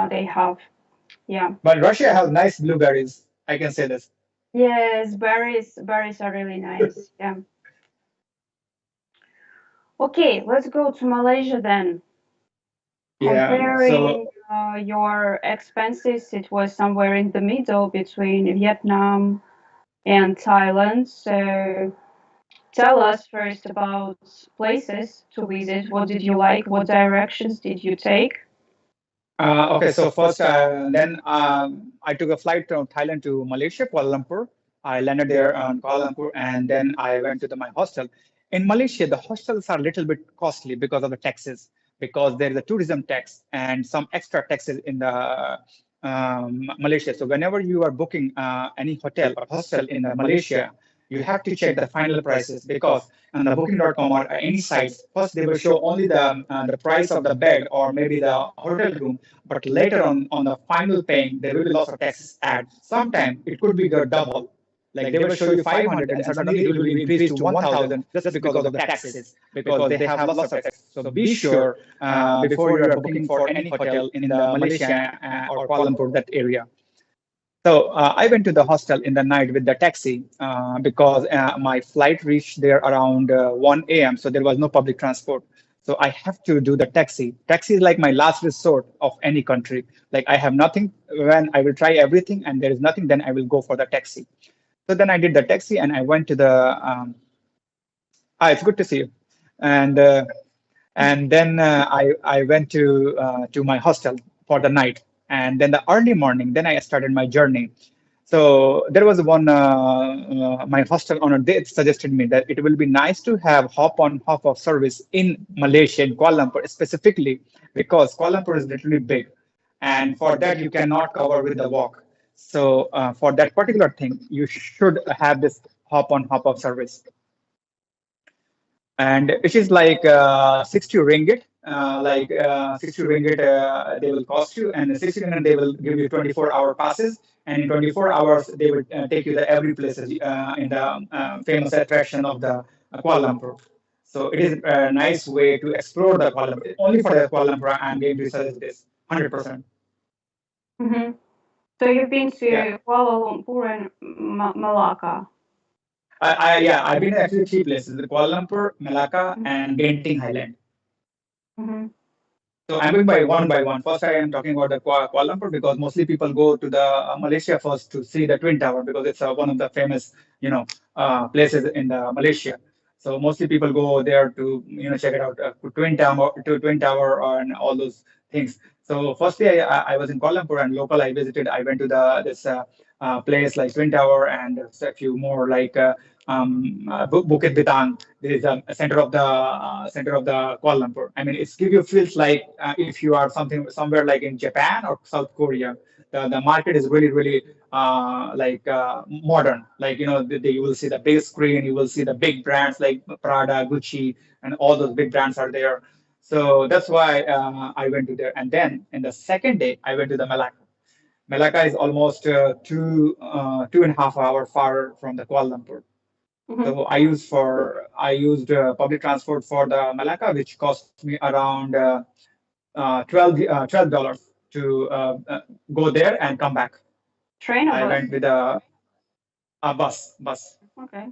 they have. Yeah. But Russia has nice blueberries. I can say this. Yes, berries are really nice. Yeah. Okay, let's go to Malaysia then. Yeah. Comparing your expenses, it was somewhere in the middle between Vietnam and Thailand. So tell us first about places to visit. What did you like? What directions did you take? Okay, so first, then I took a flight from Thailand to Malaysia, Kuala Lumpur. I landed there on Kuala Lumpur, and then I went to my hostel. In Malaysia, the hostels are a little bit costly because of the taxes, because there is a tourism tax and some extra taxes in the Malaysia. So whenever you are booking any hotel or hostel in Malaysia, you have to check the final prices, because on the booking.com or any sites, first they will show only the price of the bed or maybe the hotel room, but later on the final paying, there will be lots of taxes add. Sometimes it could be the double. Like they will show you 500 and suddenly it will be increased to 1,000 just because of the taxes, because they have lots of taxes. So be sure before you are booking for any hotel in the Malaysia or Kuala Lumpur, that area. So I went to the hostel in the night with the taxi because my flight reached there around 1 a.m. So there was no public transport. So I have to do the taxi. Taxi is like my last resort of any country. Like I have nothing, when I will try everything and there is nothing, then I will go for the taxi. So then I did the taxi and I went to the, it's good to see you. And then I went to my hostel for the night. And then the early morning, then I started my journey. So there was one, my hostel owner, they suggested me that it will be nice to have hop-on, hop-off service in Malaysia, in Kuala Lumpur specifically, because Kuala Lumpur is literally big. And for that, you cannot cover with the walk. So for that particular thing, you should have this hop-on, hop-off service. And it is like 60 ringgit, 60 ringgit they will cost you, and the 60 ringgit they will give you 24-hour passes, and in 24 hours they will take you to every place in the famous attraction of the Kuala Lumpur. So it is a nice way to explore the Kuala Lumpur. Only for the Kuala Lumpur, I'm going to suggest this 100%. Mm-hmm. So you've been to Kuala Lumpur and Malacca. I've been actually three places: the Kuala Lumpur, Malacca, and Genting Highland. Mm-hmm. So I'm going by one. First, I am talking about the Kuala Lumpur because mostly people go to the Malaysia first to see the Twin Tower because it's one of the famous, places in the Malaysia. So mostly people go there to, check it out, Twin Tower, and all those things. So firstly, I was in Kuala Lumpur and local. I visited. I went to this place like Twin Tower and a few more like Bukit Bintang. There is a center of the Kuala Lumpur. I mean, it's give you feels like if you are somewhere like in Japan or South Korea. The market is really modern. Like you will see the big screen, you will see the big brands like Prada, Gucci, and all those big brands are there. So that's why I went to there. And then in the second day, I went to the Malacca. Malacca is almost 2.5 hours far from the Kuala Lumpur. So I used public transport for the Malacca, which cost me around $12 to go there and come back. Train or I bus? went with a bus. Okay.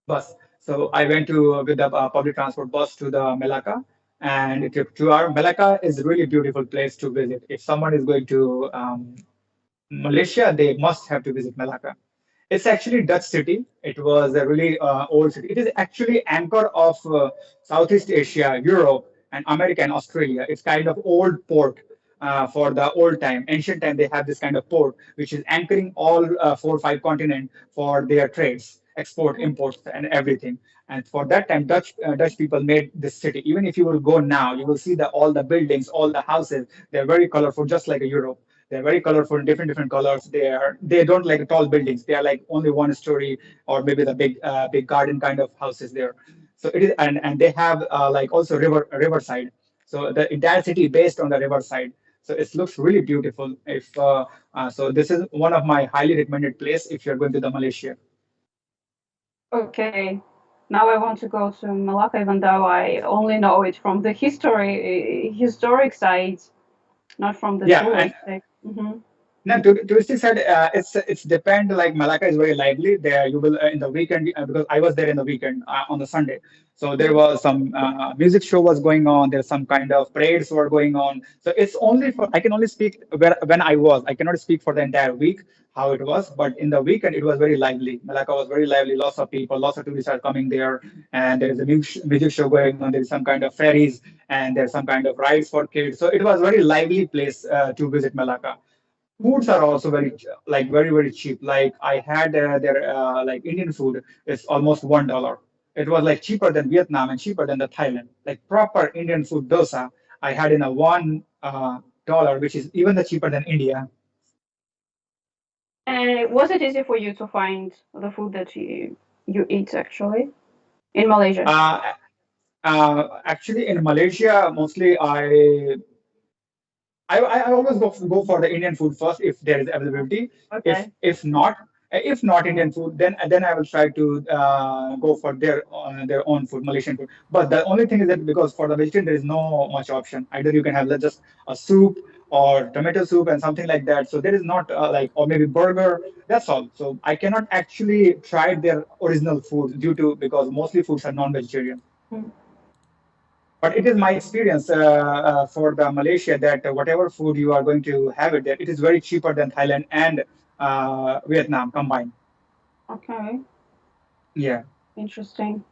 Bus. So I went to with the public transport bus to the Malacca, and it took 2 hours. Malacca is a really beautiful place to visit. If someone is going to Malaysia, they must have to visit Malacca. It's actually Dutch city. It was a really old city. It is actually anchor of Southeast Asia, Europe, and America and Australia. It's kind of old port for the old time, ancient time. They have this kind of port which is anchoring all 4 or 5 continents for their trades, export, imports, and everything. And for that time, Dutch people made this city. Even if you will go now, you will see that all the buildings, all the houses, they're very colorful, just like a Europe. They're very colorful, different colors. They don't like tall buildings. They are like only one story or maybe the big garden kind of houses there. So it is, and they have like also riverside. So the entire city based on the riverside. So it looks really beautiful. If so, this is one of my highly recommended place if you're going to the Malaysia. Okay. Now I want to go to Malacca, even though I only know it from the historic side, not from the Yeah, and touristic. Mm-hmm. no, touristic side, it's depend. Like Malacca is very lively. There you will in the weekend because I was there in the weekend on the Sunday. So there was some music show was going on. There's some kind of parades were going on. So it's only for I can only speak when I was. I cannot speak for the entire week how it was. But in the weekend it was very lively. Malacca was very lively. Lots of people, lots of tourists are coming there, and there is a music show going on. There is some kind of ferries and there's some kind of rides for kids. So it was very lively place to visit Malacca. Foods are also very cheap. Like I had their like Indian food is almost $1. It was like cheaper than Vietnam and cheaper than the Thailand. Like proper Indian food dosa, I had in a $1, which is even the cheaper than India. And was it easy for you to find the food that you eat actually in Malaysia? Actually, in Malaysia, mostly I always go for the Indian food first if there is availability. Okay. If not Indian food, then I will try to go for their own food, Malaysian food. But the only thing is that because for the vegetarian there is no much option. Either you can have just a soup or tomato soup and something like that. So there is not like or maybe burger. That's all. So I cannot actually try their original food due to because mostly foods are non-vegetarian. Hmm. But it is my experience for the Malaysia that whatever food you are going to have it there, it is very cheaper than Thailand and Vietnam combined. Okay. Yeah. Interesting.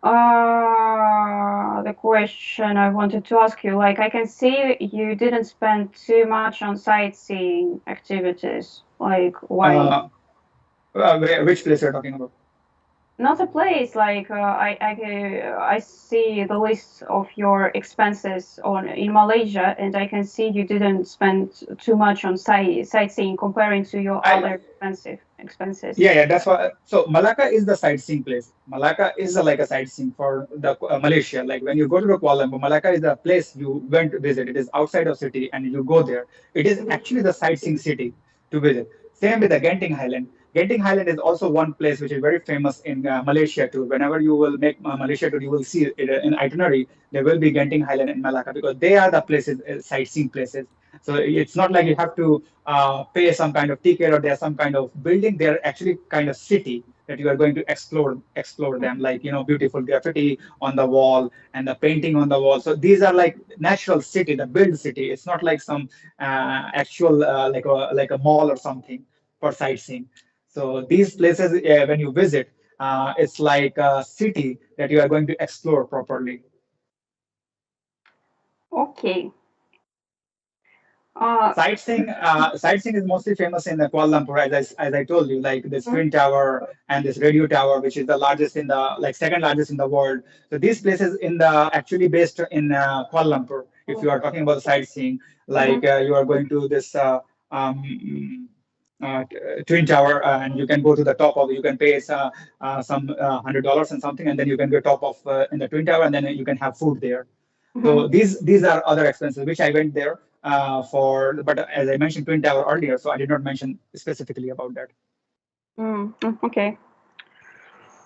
The question I wanted to ask you, like I can see you didn't spend too much on sightseeing activities. Like why? Which place you're talking about? Not a place. Like I see the list of your expenses in Malaysia, and I can see you didn't spend too much on sightseeing comparing to your other expenses. Yeah, that's why. So Malacca is the sightseeing place. Malacca is like a sightseeing for the Malaysia. Like when you go to the Kuala Lumpur, Malacca is the place you went to visit. It is outside of city, and you go there. It is actually the sightseeing city to visit. Same with the Genting Highland. Genting Highland is also one place which is very famous in Malaysia too. Whenever you will make Malaysia tour, you will see it in itinerary. There will be Genting Highland in Malacca because they are the places, sightseeing places. So it's not like you have to pay some kind of ticket or there's some kind of building. They're actually kind of city that you are going to explore them, like, beautiful graffiti on the wall and the painting on the wall. So these are like natural city, the built city. It's not like some actual like a mall or something for sightseeing. So these places, when you visit, it's like a city that you are going to explore properly. Okay. Sightseeing is mostly famous in Kuala Lumpur, as I told you, like this Twin Tower and this Radio Tower, which is the largest in the, like, second largest in the world. So these places in the actually based in Kuala Lumpur. If you are talking about sightseeing, like you are going to this um, Twin Tower, and you can go to the top of it. You can pay some $100 and something, and then you can go top of in the Twin Tower, and then you can have food there. So these are other expenses which I went there for, but as I mentioned Twin Tower earlier, so I did not mention specifically about that. Okay.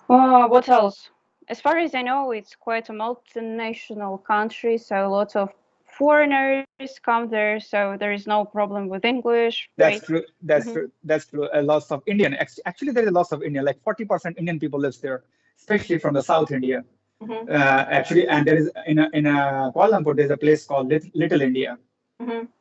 What else? As far as I know, it's quite a multinational country, so lots of foreigners come there, so there is no problem with English. That's Right? true. That's true. That's true. Lots of Indian. Actually, there is lots of Indian. Like 40% Indian people lives there, especially from the South India. Actually, and there is in Kuala Lumpur, there's a place called Little India.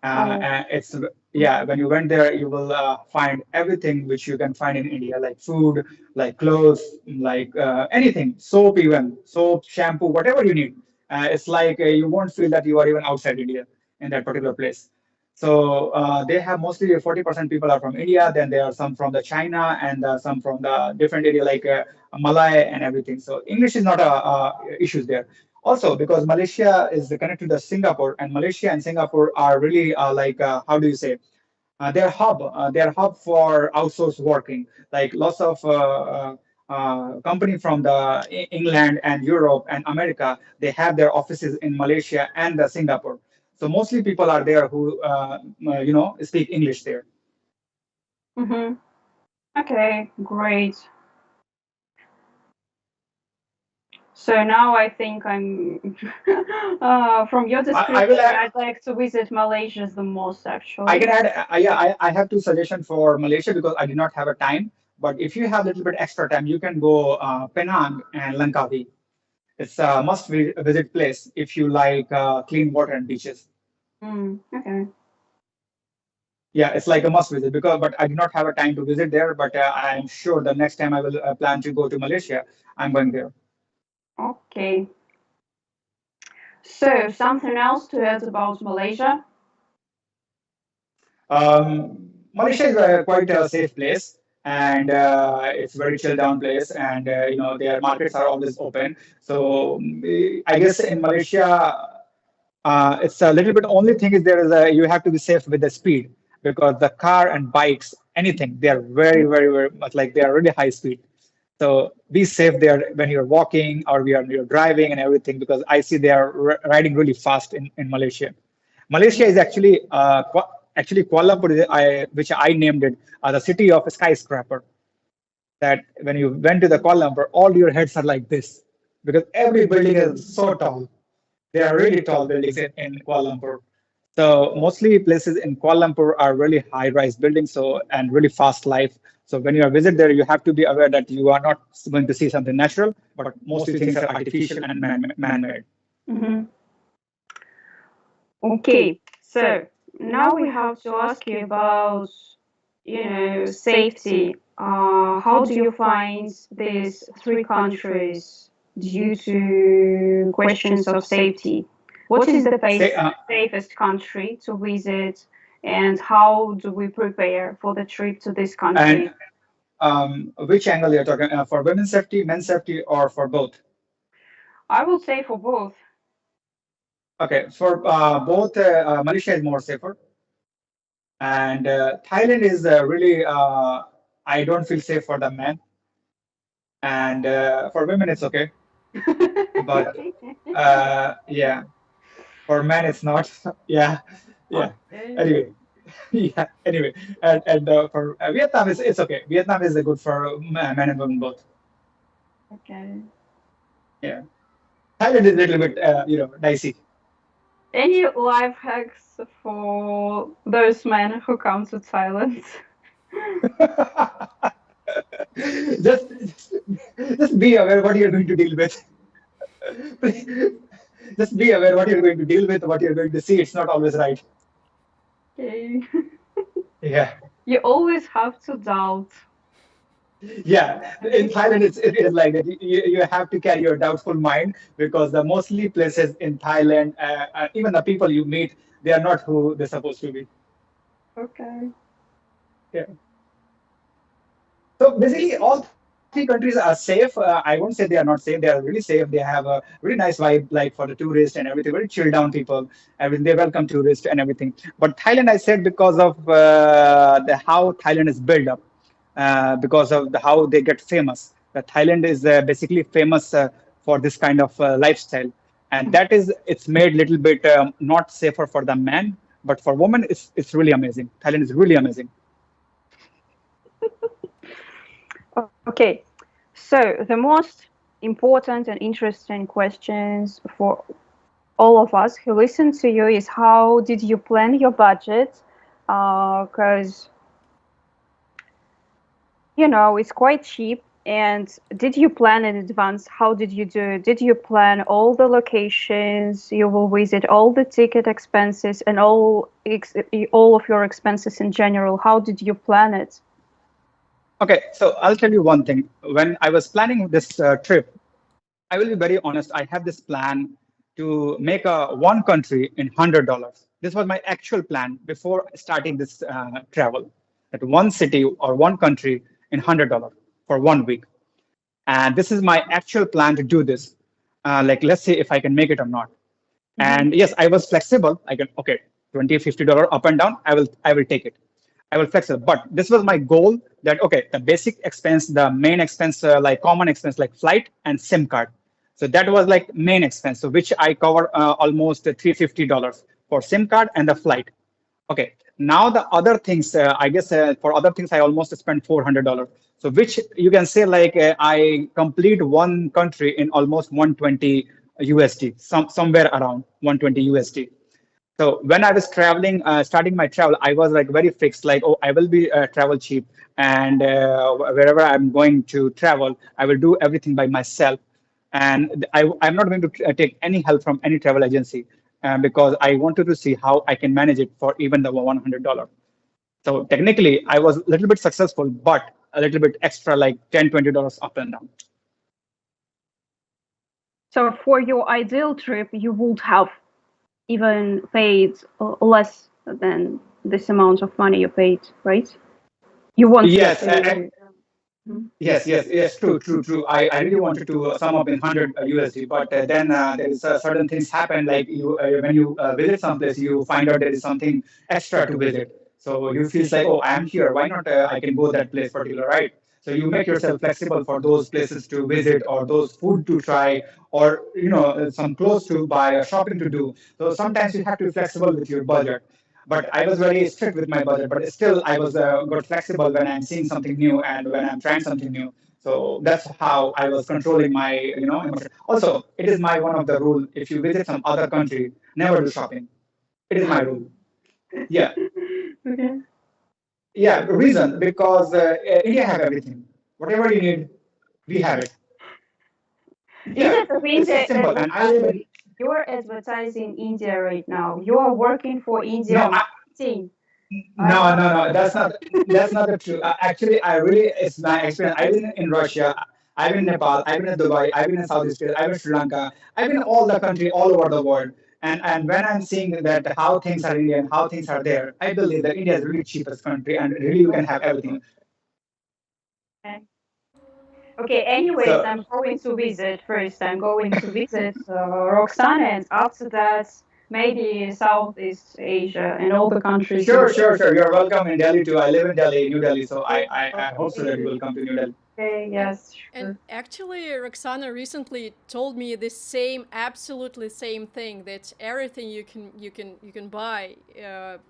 And it's, yeah, when you went there, you will find everything which you can find in India, like food, like clothes, like anything, soap, even soap, shampoo, whatever you need. It's like you won't feel that you are even outside India in that particular place. So they have mostly 40% people are from India. Then there are some from the China, and some from the different area like Malay and everything. So English is not a issue there. Also, because Malaysia is connected to Singapore, and Malaysia and Singapore are really like how do you say? They're hub for outsourced working. Like lots of company from the England and Europe and America, they have their offices in Malaysia and Singapore. So mostly people are there who speak English there. Okay, great. So now I think I'm from your description, I'd like to visit Malaysia the most, actually. I can add, I have two suggestions for Malaysia because I did not have a time. But if you have a little bit extra time, you can go Penang and Langkawi. It's a must-visit place if you like clean water and beaches. Okay. Yeah, it's like a must-visit but I did not have a time to visit there. But I'm sure the next time I will plan to go to Malaysia, I'm going there. Okay. So something else to add about Malaysia? Malaysia is quite a safe place, and it's very chill down place, and their markets are always open. So I guess in Malaysia, it's a little bit. Only thing is there is you have to be safe with the speed, because the car and bikes, anything, they are very, very, very much like they are really high speed. So be safe there when you're walking or you're driving and everything, because I see they are riding really fast in Malaysia. Malaysia is actually Kuala Lumpur, which I named it the city of a skyscraper. That when you went to the Kuala Lumpur, all your heads are like this, because every building is so tall. They are really tall buildings in Kuala Lumpur. So mostly places in Kuala Lumpur are really high-rise buildings, and really fast life. So when you are visit there, you have to be aware that you are not going to see something natural, but mostly things are artificial and man-made. Okay, so now we have to ask you about, safety. How do you find these three countries due to questions of safety? What is the safest country to visit, and how do we prepare for the trip to this country? And which angle you're talking for women's safety, men's safety, or for both? I will say for both. Okay, for both, Malaysia is more safer, and Thailand is really I don't feel safe for the men, and for women it's okay, but yeah, for men it's not. Yeah, yeah. Anyway, yeah. Anyway, and for Vietnam it's okay. Vietnam is good for men and women both. Okay. Yeah, Thailand is a little bit dicey. Any life hacks for those men who come to Thailand? just, just be aware what you're going to deal with. Just be aware what you're going to deal with, what you're going to see. It's not always right. Okay. Yeah. You always have to doubt. Yeah, in Thailand, it is like that. You have to carry your doubtful mind because the mostly places in Thailand, even the people you meet, they are not who they're supposed to be. Okay. Yeah. So basically, all three countries are safe. I won't say they are not safe. They are really safe. They have a really nice vibe, like for the tourists and everything. Very chill down people. Everything. They welcome tourists and everything. But Thailand, I said because of how Thailand is built up, because of how they get famous. Thailand is basically famous for this kind of lifestyle, and that is it's made little bit not safer for the man, but for women, it's really amazing. Thailand is really amazing. Okay. So the most important and interesting questions for all of us who listen to you is how did you plan your budget? Because it's quite cheap. And did you plan in advance? How did you do it? Did you plan all the locations you will visit, all the ticket expenses, and all of your expenses in general? How did you plan it? Okay, so I'll tell you one thing. When I was planning this trip, I will be very honest. I have this plan to make a one country in $100. This was my actual plan before starting this travel. That one city or one country in $100 for 1 week. And this is my actual plan to do this. Like, let's see if I can make it or not. And yes, I was flexible. I can, okay, $20, $50 up and down. I will take it. I will flex it. But this was my goal that, okay, the basic expense, the main expense, like common expense, like flight and SIM card. So that was like main expense, so which I cover almost $350 for SIM card and the flight. Okay, now the other things, I guess for other things, I almost spent $400. So which you can say like I complete one country in almost 120 USD, somewhere around 120 USD. So when I was traveling, starting my travel, I was like very fixed, like, oh, I will be travel cheap. And wherever I'm going to travel, I will do everything by myself. And I'm not going to take any help from any travel agency because I wanted to see how I can manage it for even the $100. So technically, I was a little bit successful, but a little bit extra, like $10, $20 up and down. So for your ideal trip, you would have even paid less than this amount of money you paid, right? You want Yes, to. yes, true. I really wanted to sum up in 100 USD, but then there is certain things happen, like you when you visit someplace, you find out there is something extra to visit. So you feel like, oh, I'm here. Why not? I can go that place particular, right? So you make yourself flexible for those places to visit, or those food to try, or some clothes to buy, or shopping to do. So sometimes you have to be flexible with your budget. But I was very strict with my budget, but still I was got flexible when I'm seeing something new and when I'm trying something new. So that's how I was controlling my emotion. Also, it is my one of the rule: if you visit some other country, never do shopping. It is my rule. Yeah. Okay. Yeah, reason because India have everything. Whatever you need, we have it. Yeah, it's simple. And I live in. You're advertising India right now. You are working for No, India marketing. no. That's not the truth. Actually, I really it's my experience. I've been in Russia, I've been in Nepal, I've been in Dubai, I've been in Southeast Asia, I've been in Sri Lanka, I've been in all the country, all over the world. And when I'm seeing that how things are in India and how things are there, I believe that India is really cheapest country and really you can have everything. Okay, anyways, I'm going to visit first. I'm going to visit Roxana, and after that, maybe Southeast Asia and all the countries. Sure. You're welcome in Delhi too. I live in Delhi, New Delhi, so I hope so that you will come to New Delhi. Okay, yes, And sure. actually, Roxana recently told me the same, absolutely same thing, that everything you can buy,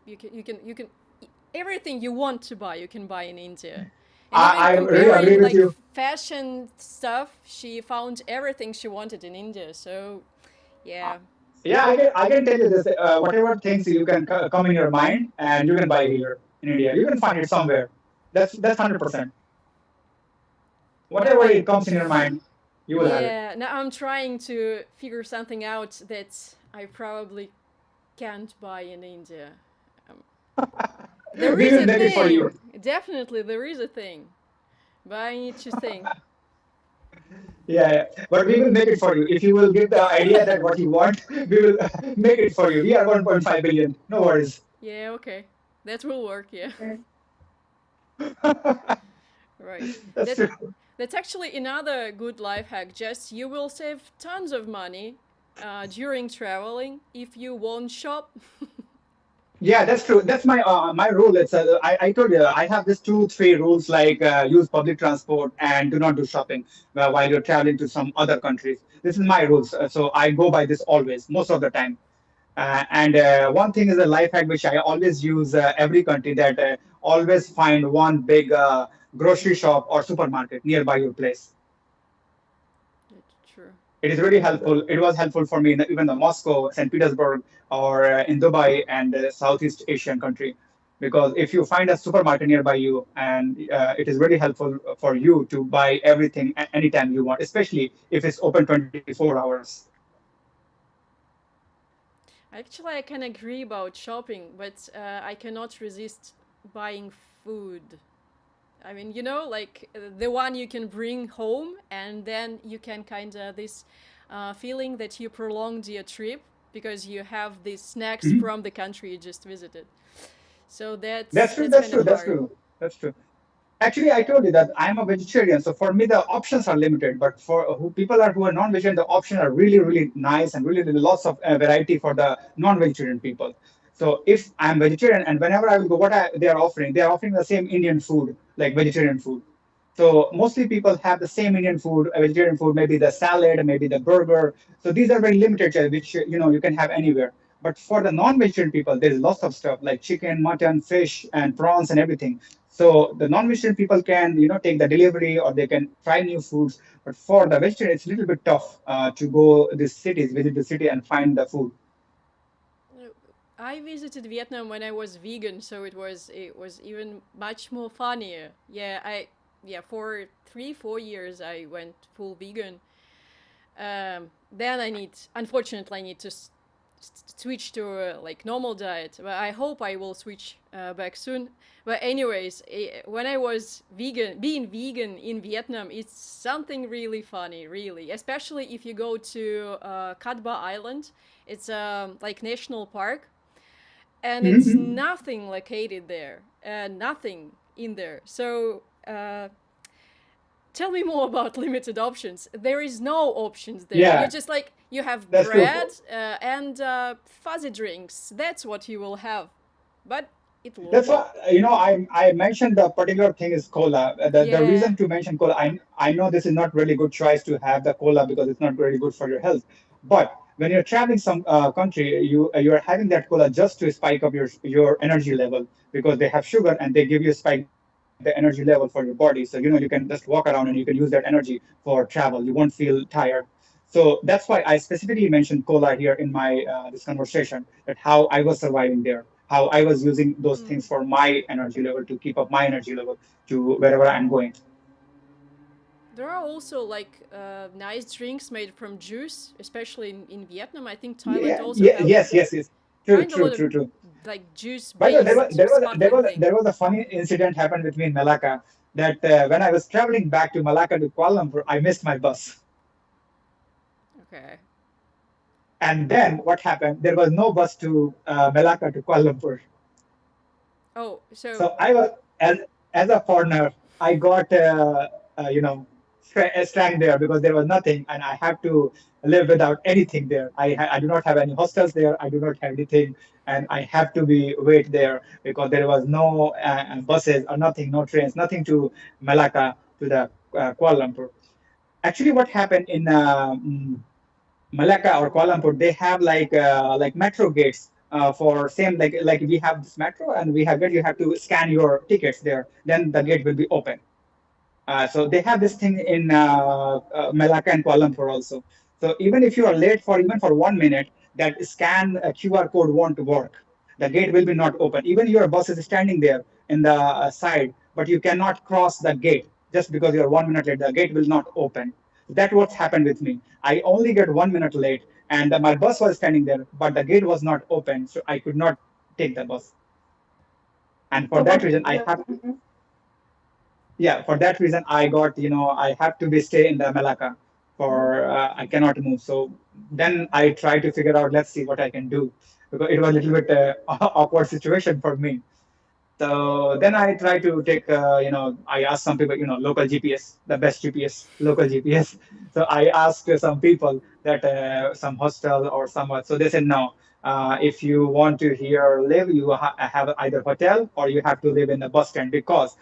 you can everything you want to buy, you can buy in India. And I even really agree comparing with like you. fashion stuff, she found everything she wanted in India. So, yeah. Yeah, I can tell you this. Whatever things you can come in your mind, and you can buy here in India. You can find it somewhere. That's 100%. Whatever it comes in your mind, you will have it. Yeah, now I'm trying to figure something out that I probably can't buy in India. There We is will a make it for you. thing. Definitely, there is a thing. But I need to think. Yeah, but we will make it for you. If you will give the idea that what you want, we will make it for you. We are 1.5 billion. No worries. Yeah, okay. That will work, yeah. Right. That's true. That's actually another good life hack. Just you will save tons of money during traveling if you won't shop. Yeah, that's true. That's my rule. It's I told you I have these 2, 3 rules like use public transport and do not do shopping while you're traveling to some other countries. This is my rules. So I go by this always, most of the time. And one thing is a life hack which I always use every country that always find one big grocery shop or supermarket nearby your place. That's true. It is really helpful. It was helpful for me in even the Moscow, St. Petersburg, or in Dubai and Southeast Asian country. Because if you find a supermarket nearby you, and it is really helpful for you to buy everything anytime you want, especially if it's open 24 hours. Actually, I can agree about shopping, but I cannot resist buying food. I mean, you know, like the one you can bring home, and then you can kind of this feeling that you prolonged your trip because you have these snacks from the country you just visited. So That's true. that's That's kind true. of That's hard. true. That's true. Actually, I told you that I'm a vegetarian, so for me the options are limited. But for who are non-vegetarian, the options are really, really nice and really, really lots of variety for the non-vegetarian people. So if I'm vegetarian and whenever I will go, they are offering the same Indian food, like vegetarian food. So mostly people have the same Indian food, vegetarian food, maybe the salad, maybe the burger. So these are very limited, which you can have anywhere. But for the non-vegetarian people, there's lots of stuff like chicken, mutton, fish, and prawns and everything. So the non-vegetarian people can take the delivery or they can try new foods. But for the vegetarian, it's a little bit tough to go these cities, visit the city, and find the food. I visited Vietnam when I was vegan, so it was even much more funnier. For 3-4 years I went full vegan. Then unfortunately, I need to switch to like normal diet. But I hope I will switch back soon. But anyways, when I was being vegan in Vietnam, it's something really funny, really. Especially if you go to Cat Ba Island. It's like national park. And it's nothing located there, nothing in there. So tell me more about limited options. There is no options there. Yeah, You're just like, you have that's true. bread and fuzzy drinks. That's what you will have. But it will That's be. why I mentioned the particular thing is cola. The Yeah. reason to mention cola, I know this is not really good choice to have the cola because it's not really good for your health. But when you're traveling some country, you're having that cola just to spike up your energy level because they have sugar and they give you spike the energy level for your body. So you can just walk around and you can use that energy for travel. You won't feel tired. So that's why I specifically mentioned cola here in my this conversation, that how I was surviving there, how I was using those things for my energy level to keep up my energy level to wherever I'm going. There are also like nice drinks made from juice, especially in Vietnam. I think Thailand Yeah, also yeah, have yes. True, find a true, lot of true, true. like By the way, there was juice-based there was there sparkling was thing. there was a funny incident happened with me in Malacca that when I was traveling back to Malacca to Kuala Lumpur, I missed my bus. Okay. And then what happened? There was no bus to Malacca to Kuala Lumpur. Oh, so So I was as a foreigner, I got stranded there because there was nothing, and I had to live without anything there. I do not have any hostels there. I do not have anything, and I have to be wait there because there was no buses or nothing, no trains, nothing to Malacca to the Kuala Lumpur. Actually, what happened in Malacca or Kuala Lumpur, they have like metro gates for same like we have this metro and we have it. You have to scan your tickets there, then the gate will be open. So they have this thing in Malacca and Kuala Lumpur also. So even if you are late for even for 1 minute, that scan QR code won't work. The gate will be not open. Even your bus is standing there in the side, but you cannot cross the gate just because you're 1 minute late, the gate will not open. That's what happened with me. I only get 1 minute late, and my bus was standing there, but the gate was not open, so I could not take the bus. And for that reason, I have for that reason, I got, I have to be stay in the Malacca for, I cannot move. So then I try to figure out, let's see what I can do, because it was a little bit awkward situation for me. So then I try to take, I asked some people, local GPS, the best GPS, local GPS. So I asked some people that some hostel or somewhat. So they said, no, if you want to here live, you have either hotel or you have to live in the bus stand, because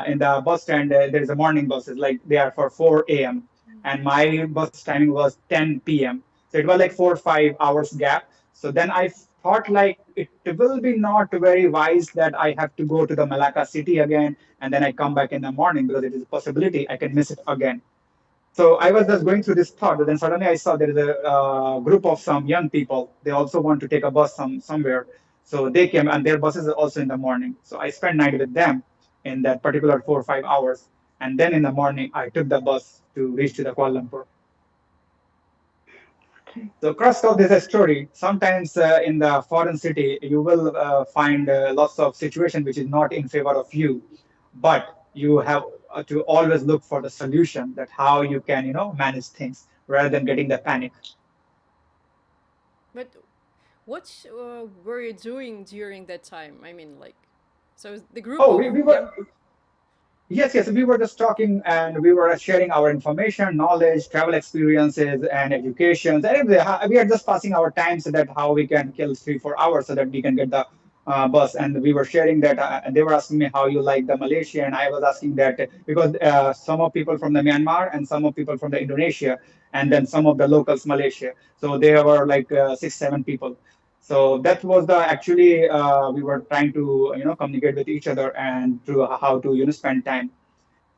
in the bus stand, there is a morning buses, like they are for 4 a.m. And my bus timing was 10 p.m. So it was like 4 or 5 hours gap. So then I thought like it will be not very wise that I have to go to the Malacca city again and then I come back in the morning, because it is a possibility I can miss it again. So I was just going through this thought, but then suddenly I saw there is a group of some young people. They also want to take a bus somewhere. So they came, and their buses are also in the morning. So I spent night with them in that particular 4 or 5 hours. And then in the morning, I took the bus to reach to the Kuala Lumpur. So crux of this story, sometimes in the foreign city, you will find lots of situation which is not in favor of you, but you have to always look for the solution, that how you can, manage things rather than getting the panic. But what were you doing during that time? I mean, like, so the group Oh, of we were. Yes, we were just talking and we were sharing our information, knowledge, travel experiences, and education. And we are just passing our time so that how we can kill 3 or 4 hours so that we can get the bus. And we were sharing that, and they were asking me how you like the Malaysia, and I was asking that because some of people from the Myanmar and some of people from the Indonesia, and then some of the locals Malaysia. So they were like 6, 7 people. So that was the actually we were trying to communicate with each other and to how to spend time.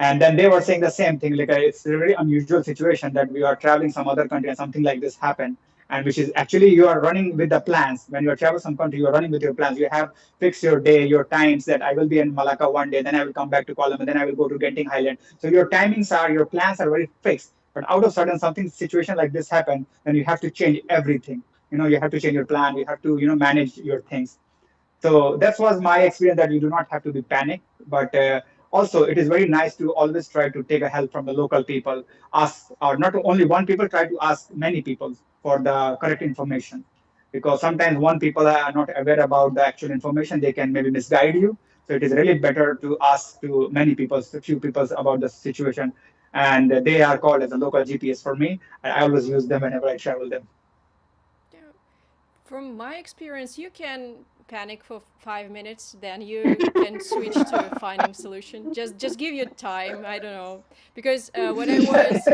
And then they were saying the same thing, like it's a very unusual situation that we are traveling some other country and something like this happened, and which is actually you are running with the plans. When you are travel some country, you are running with your plans. You have fixed your day, your times, that I will be in Malacca one day, then I will come back to Kuala Lumpur, then I will go to Genting Highland. So your timings are, your plans are very fixed. But out of sudden something situation like this happen, then you have to change everything. You have to change your plan. You have to manage your things. So that was my experience, that you do not have to be panic, but also it is very nice to always try to take a help from the local people, ask, or not only one people, try to ask many people for the correct information, because sometimes one people are not aware about the actual information, they can maybe misguide you. So it is really better to ask to many people, a few people about the situation, and they are called as a local GPS for me. I always use them whenever I travel them. From my experience, you can panic for 5 minutes, then you can switch to finding solution. Just give you time. I don't know, because when I was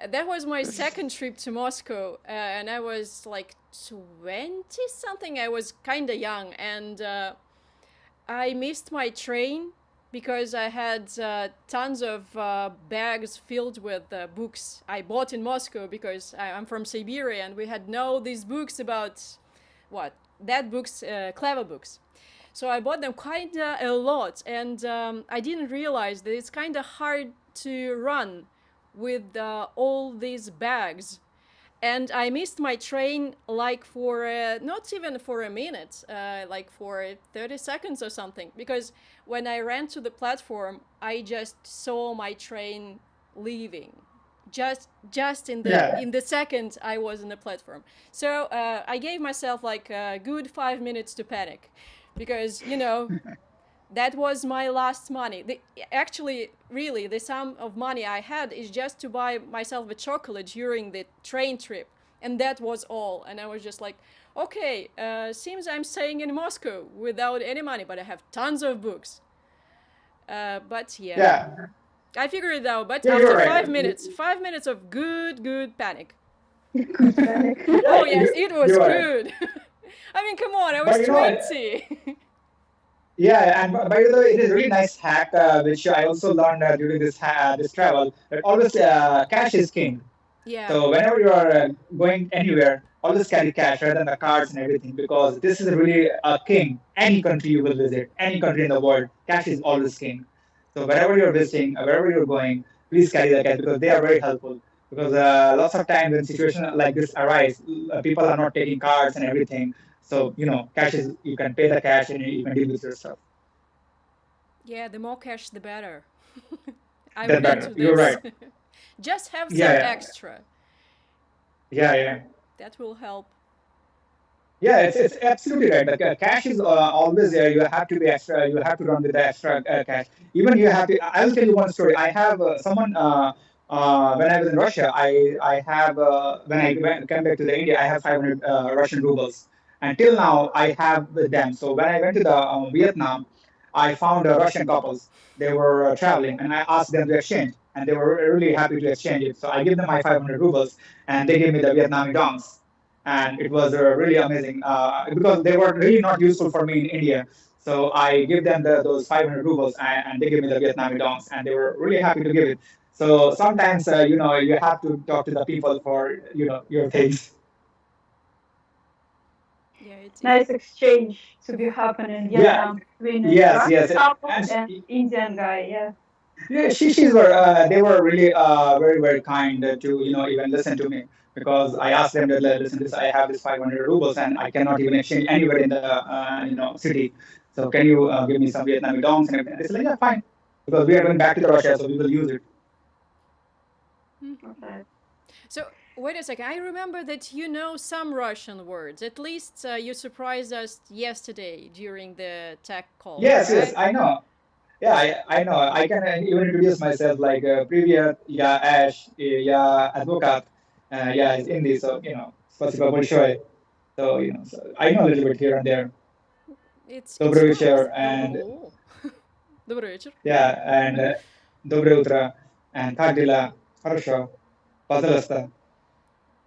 that was my second trip to Moscow, and I was like 20 something. I was kind of young, and I missed my train because I had tons of bags filled with books I bought in Moscow, because I'm from Siberia and we had these books about books, clever books. So I bought them kind of a lot, and I didn't realize that it's kind of hard to run with all these bags. And I missed my train like for not even for a minute, like for 30 seconds or something. Because when I ran to the platform, I just saw my train leaving. Just in the second I was in the platform. So I gave myself like a good 5 minutes to panic, because that was my last money. Actually, really, the sum of money I had is just to buy myself a chocolate during the train trip. And that was all. And I was just like, okay, seems I'm staying in Moscow without any money, but I have tons of books. But yeah. I figured it out, but after 5 minutes, 5 minutes of good panic. Good panic. Oh yes, it was good. I mean, come on, I was 20. Yeah, and by the way, it is a really nice hack, which I also learned during this travel, that always cash is king. Yeah. So whenever you are going anywhere, always carry cash rather than the cards and everything, because this is really a king. Any country you will visit, any country in the world, cash is always king. So wherever you're visiting, wherever you're going, please carry the cash because they are very helpful. Because lots of times when situations like this arise, people are not taking cards and everything. So cash is you can pay the cash and you can deal with your stuff. Yeah, the more cash, the better. I That's would into better. You're this. right. Just have some Yeah, extra. yeah. That will help. Yeah, it's absolutely right. The cash is always there. You have to be extra. You have to run with the extra cash. Even you have to. I'll tell you one story. I have someone. When I was in Russia, I have when I came back to the India, I have 500 Russian rubles. Until now, I have with them. So when I went to the Vietnam, I found Russian couples. They were traveling, and I asked them to exchange, and they were really happy to exchange it. So I give them my 500 rubles, and they gave me the Vietnamese dongs, and it was really amazing because they were really not useful for me in India. So I give them those 500 rubles, and they give me the Vietnamese dongs, and they were really happy to give it. So sometimes you have to talk to the people for your things. Yeah, it's Nice exchange to be happening in Yeah. Vietnam between a Yes. Russian Yes. couple And and Indian guy. Yeah. yeah, she's were they were really very very kind to even listen to me because I asked them that listen this I have this 500 rubles and I cannot even exchange anywhere in the city. So can you give me some Vietnamese dongs and everything? They said like, yeah, fine, because we are going back to the Russia, so we will use it. Okay. So wait a second. I remember that you know some Russian words. At least you surprised us yesterday during the tech call, Yes, right? yes, I know. Yeah, I know. I can even introduce myself like Привет, я Ash, я адвокат, я из Индии, so спасибо большое. So so I know a little bit here and there. It's Добрый nice. вечер and Oh. Добрый вечер. yeah and доброе утро and как дела? Хорошо. Пожалуйста.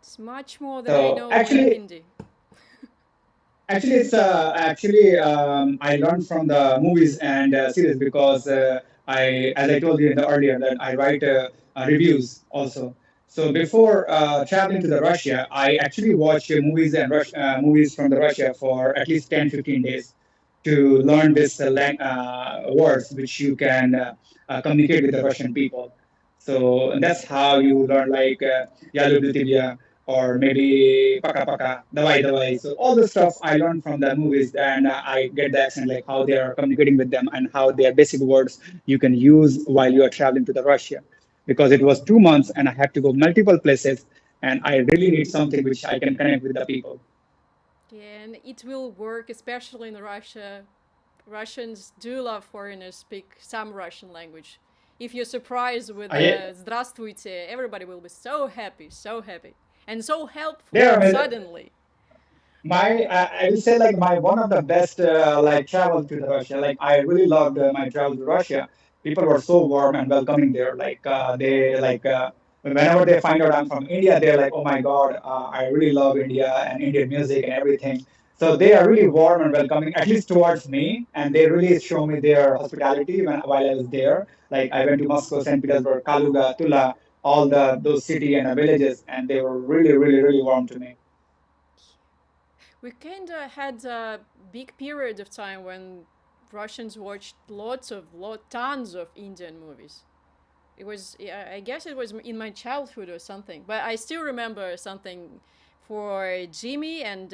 It's much more than I So know with actually, Hindi. it's actually I learned from the movies and series because as I told you in the earlier that I write reviews also. So before traveling to the Russia, I actually watch movies from the Russia for at least 10-15 days to learn this words which you can communicate with the Russian people. So and that's how you learn like "Я люблю тебя" or maybe "Paka paka," "Davai davai." So all the stuff I learned from the movies, and I get the accent like how they are communicating with them and how their basic words you can use while you are traveling to the Russia. Because it was 2 months and I had to go multiple places, and I really need something which I can connect with the people. Yeah, and it will work, especially in Russia. Russians do love foreigners speak some Russian language. If you're surprised with I, "Здравствуйте," everybody will be so happy, and so they helpful are amazing. suddenly. I will say like my one of the best like travel to the Russia. Like I really loved my travel to Russia. People were so warm and welcoming there. Like they like whenever they find out I'm from India, they're like, oh my God, I really love India and Indian music and everything. So they are really warm and welcoming, at least towards me, and they really show me their hospitality while I was there. Like I went to Moscow, St. Petersburg, Kaluga, Tula, all those city and villages, and they were really warm to me. We kind of had a big period of time when Russians watched tons of Indian movies. It was, I guess it was in my childhood or something, but I still remember something for Jimmy and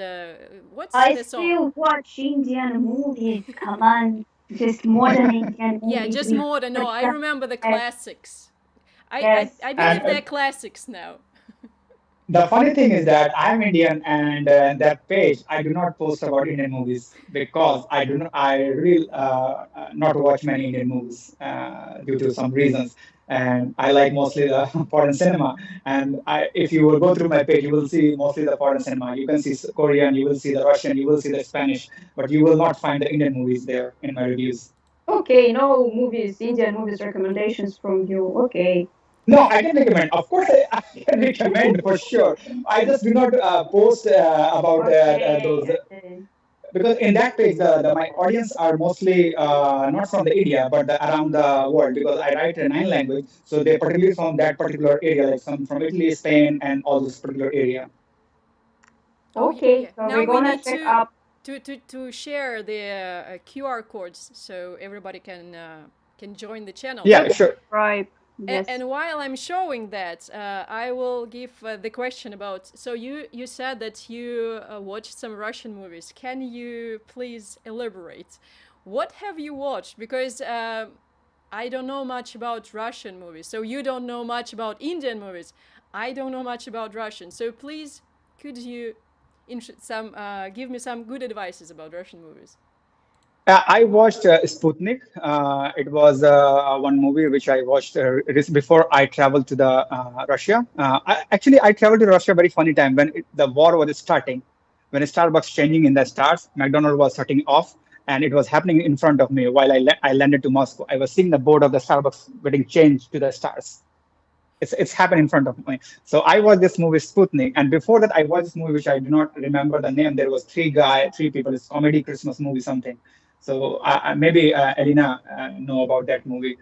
what's I the song? still watch Indian movies. Come on, just modern Indian Yeah, movies just with more than no. I Russian remember the accent. classics. I, Yes. I, I believe And they're classics now. the funny thing is that I'm Indian, and that page I do not post about Indian movies because I do not. I really not watch many Indian movies due to some reasons, and I like mostly the foreign cinema. And if you will go through my page, you will see mostly the foreign cinema. You can see Korean, you will see the Russian, you will see the Spanish, but you will not find the Indian movies there in my reviews. Okay, no movies, Indian movies recommendations from you. Okay. No, I can recommend. Of course, I can recommend for sure. I just do not post about those Okay. Okay. because in that page, the my audience are mostly not from the India, but around the world. Because I write in 9 language, so they particularly from that particular area, like some from Italy, Spain, and all this particular area. Oh yeah. Okay, so Now we're we gonna need check to share the QR codes so everybody can join the channel. Yeah, sure. Right. Yes. And while I'm showing that, I will give the question about. So you said that you watched some Russian movies. Can you please elaborate? What have you watched? Because I don't know much about Russian movies. So you don't know much about Indian movies. I don't know much about Russian. So please, could you give me some good advices about Russian movies? I watched Sputnik. It was one movie which I watched before I traveled to the Russia. I traveled to Russia very funny time when the war was starting, when Starbucks changing in the stars, McDonald's was shutting off, and it was happening in front of me while I landed to Moscow. I was seeing the board of the Starbucks getting changed to the stars. It's happened in front of me. So I watched this movie Sputnik, and before that I watched this movie which I do not remember the name. There was three people. It's comedy Christmas movie something. So maybe Alina know about that movie.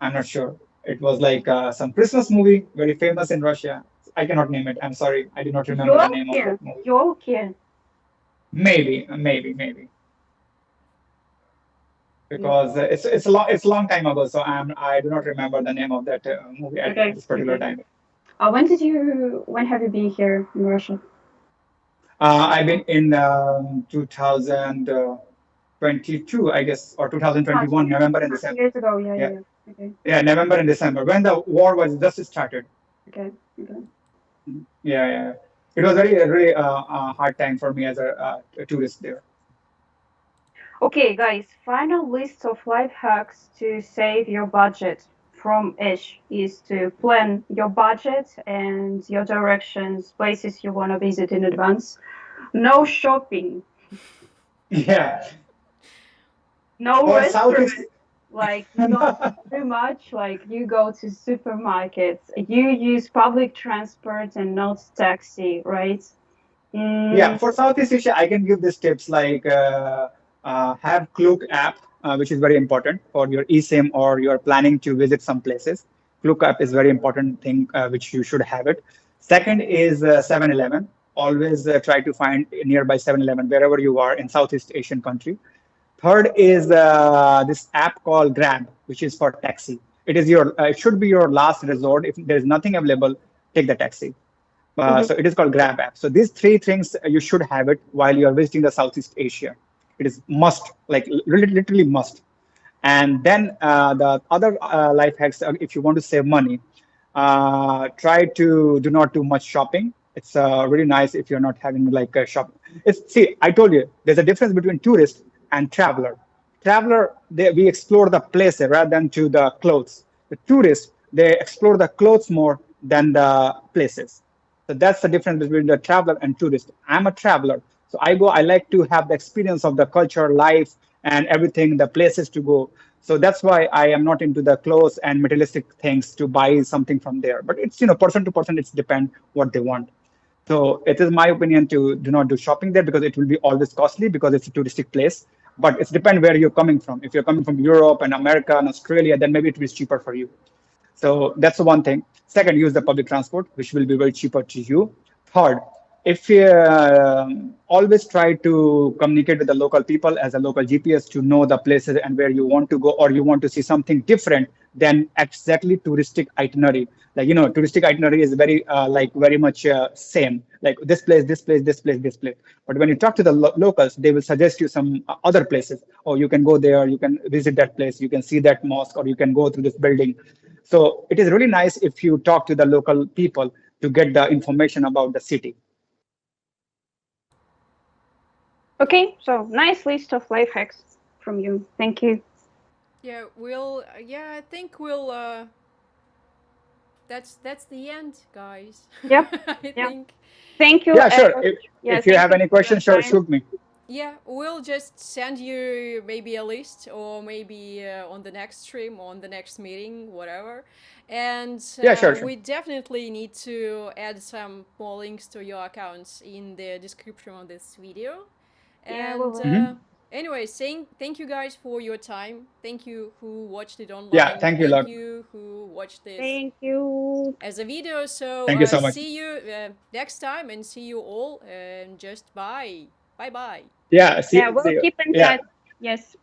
I'm not sure. It was like some Christmas movie, very famous in Russia. I cannot name it. I'm sorry. I do not remember the name of that movie. Joker. Maybe. Because it's a long time ago, so I do not remember the name of that movie at this particular time. When have you been here in Russia? I've been in 2022, I guess, or 2021, November and December. Years ago, yeah. Okay. Yeah, November and December, when the war was just started. Okay. Yeah. It was very hard time for me as a tourist there. Okay, guys, final list of life hacks to save your budget from Ish is to plan your budget and your directions, places you want to visit in advance. No shopping. Yeah. No For restaurants. Southeast, Like, you don't do much. Like, you go to supermarkets. You use public transport and not taxi, right? yeah, for Southeast Asia, I can give these tips like have Klook app, which is very important for your eSIM or you're planning to visit some places. Klook app is very important thing which you should have it. Second is 7-Eleven. Always try to find nearby 7-Eleven wherever you are in Southeast Asian country. Third is this app called Grab, which is for taxi. It should be your last resort. If there is nothing available, take the taxi. So it is called Grab app. So these three things you should have it while you are visiting the Southeast Asia. It is must, like literally must. And then the other life hacks, if you want to save money, try to do not do much shopping. It's really nice if you're not having like a shop. See, I told you, there's a difference between tourist and traveler. Traveler, we explore the place rather than to the clothes. The tourists, they explore the clothes more than the places. So that's the difference between the traveler and tourist. I'm a traveler. So I like to have the experience of the culture, life, and everything, the places to go. So that's why I am not into the clothes and materialistic things to buy something from there. But it's, person to person, it's depend what they want. So it is my opinion to do not do shopping there because it will be always costly because it's a touristic place. But it depends where you're coming from. If you're coming from Europe and America and Australia, then maybe it will be cheaper for you. So that's the one thing. Second, use the public transport, which will be very cheaper to you. Third, if you always try to communicate with the local people as a local GPS to know the places and where you want to go, or you want to see something different than exactly touristic itinerary. Like, touristic itinerary is very very much same, like this place, this place, this place, this place. But when you talk to the locals, they will suggest you some other places. Oh, you can go there, you can visit that place, you can see that mosque, or you can go through this building. So it is really nice if you talk to the local people to get the information about the city. Okay, so nice list of life hacks from you. Thank you. Yeah, I think we'll. That's the end, guys. Yep. I think. Thank you. Yeah, sure. If you have any questions, sure, shoot me. Yeah, we'll just send you maybe a list, or maybe on the next stream, on the next meeting, whatever. And yeah, sure. We definitely need to add some more links to your accounts in the description of this video. And anyway, thank you guys for your time. Thank you who watched it online. Yeah, thank you. Thank you who watched this. Thank you. As a video. So thank you so much. See you next time, and see you all. And just bye. Bye. Yeah. We'll keep in touch. Yes.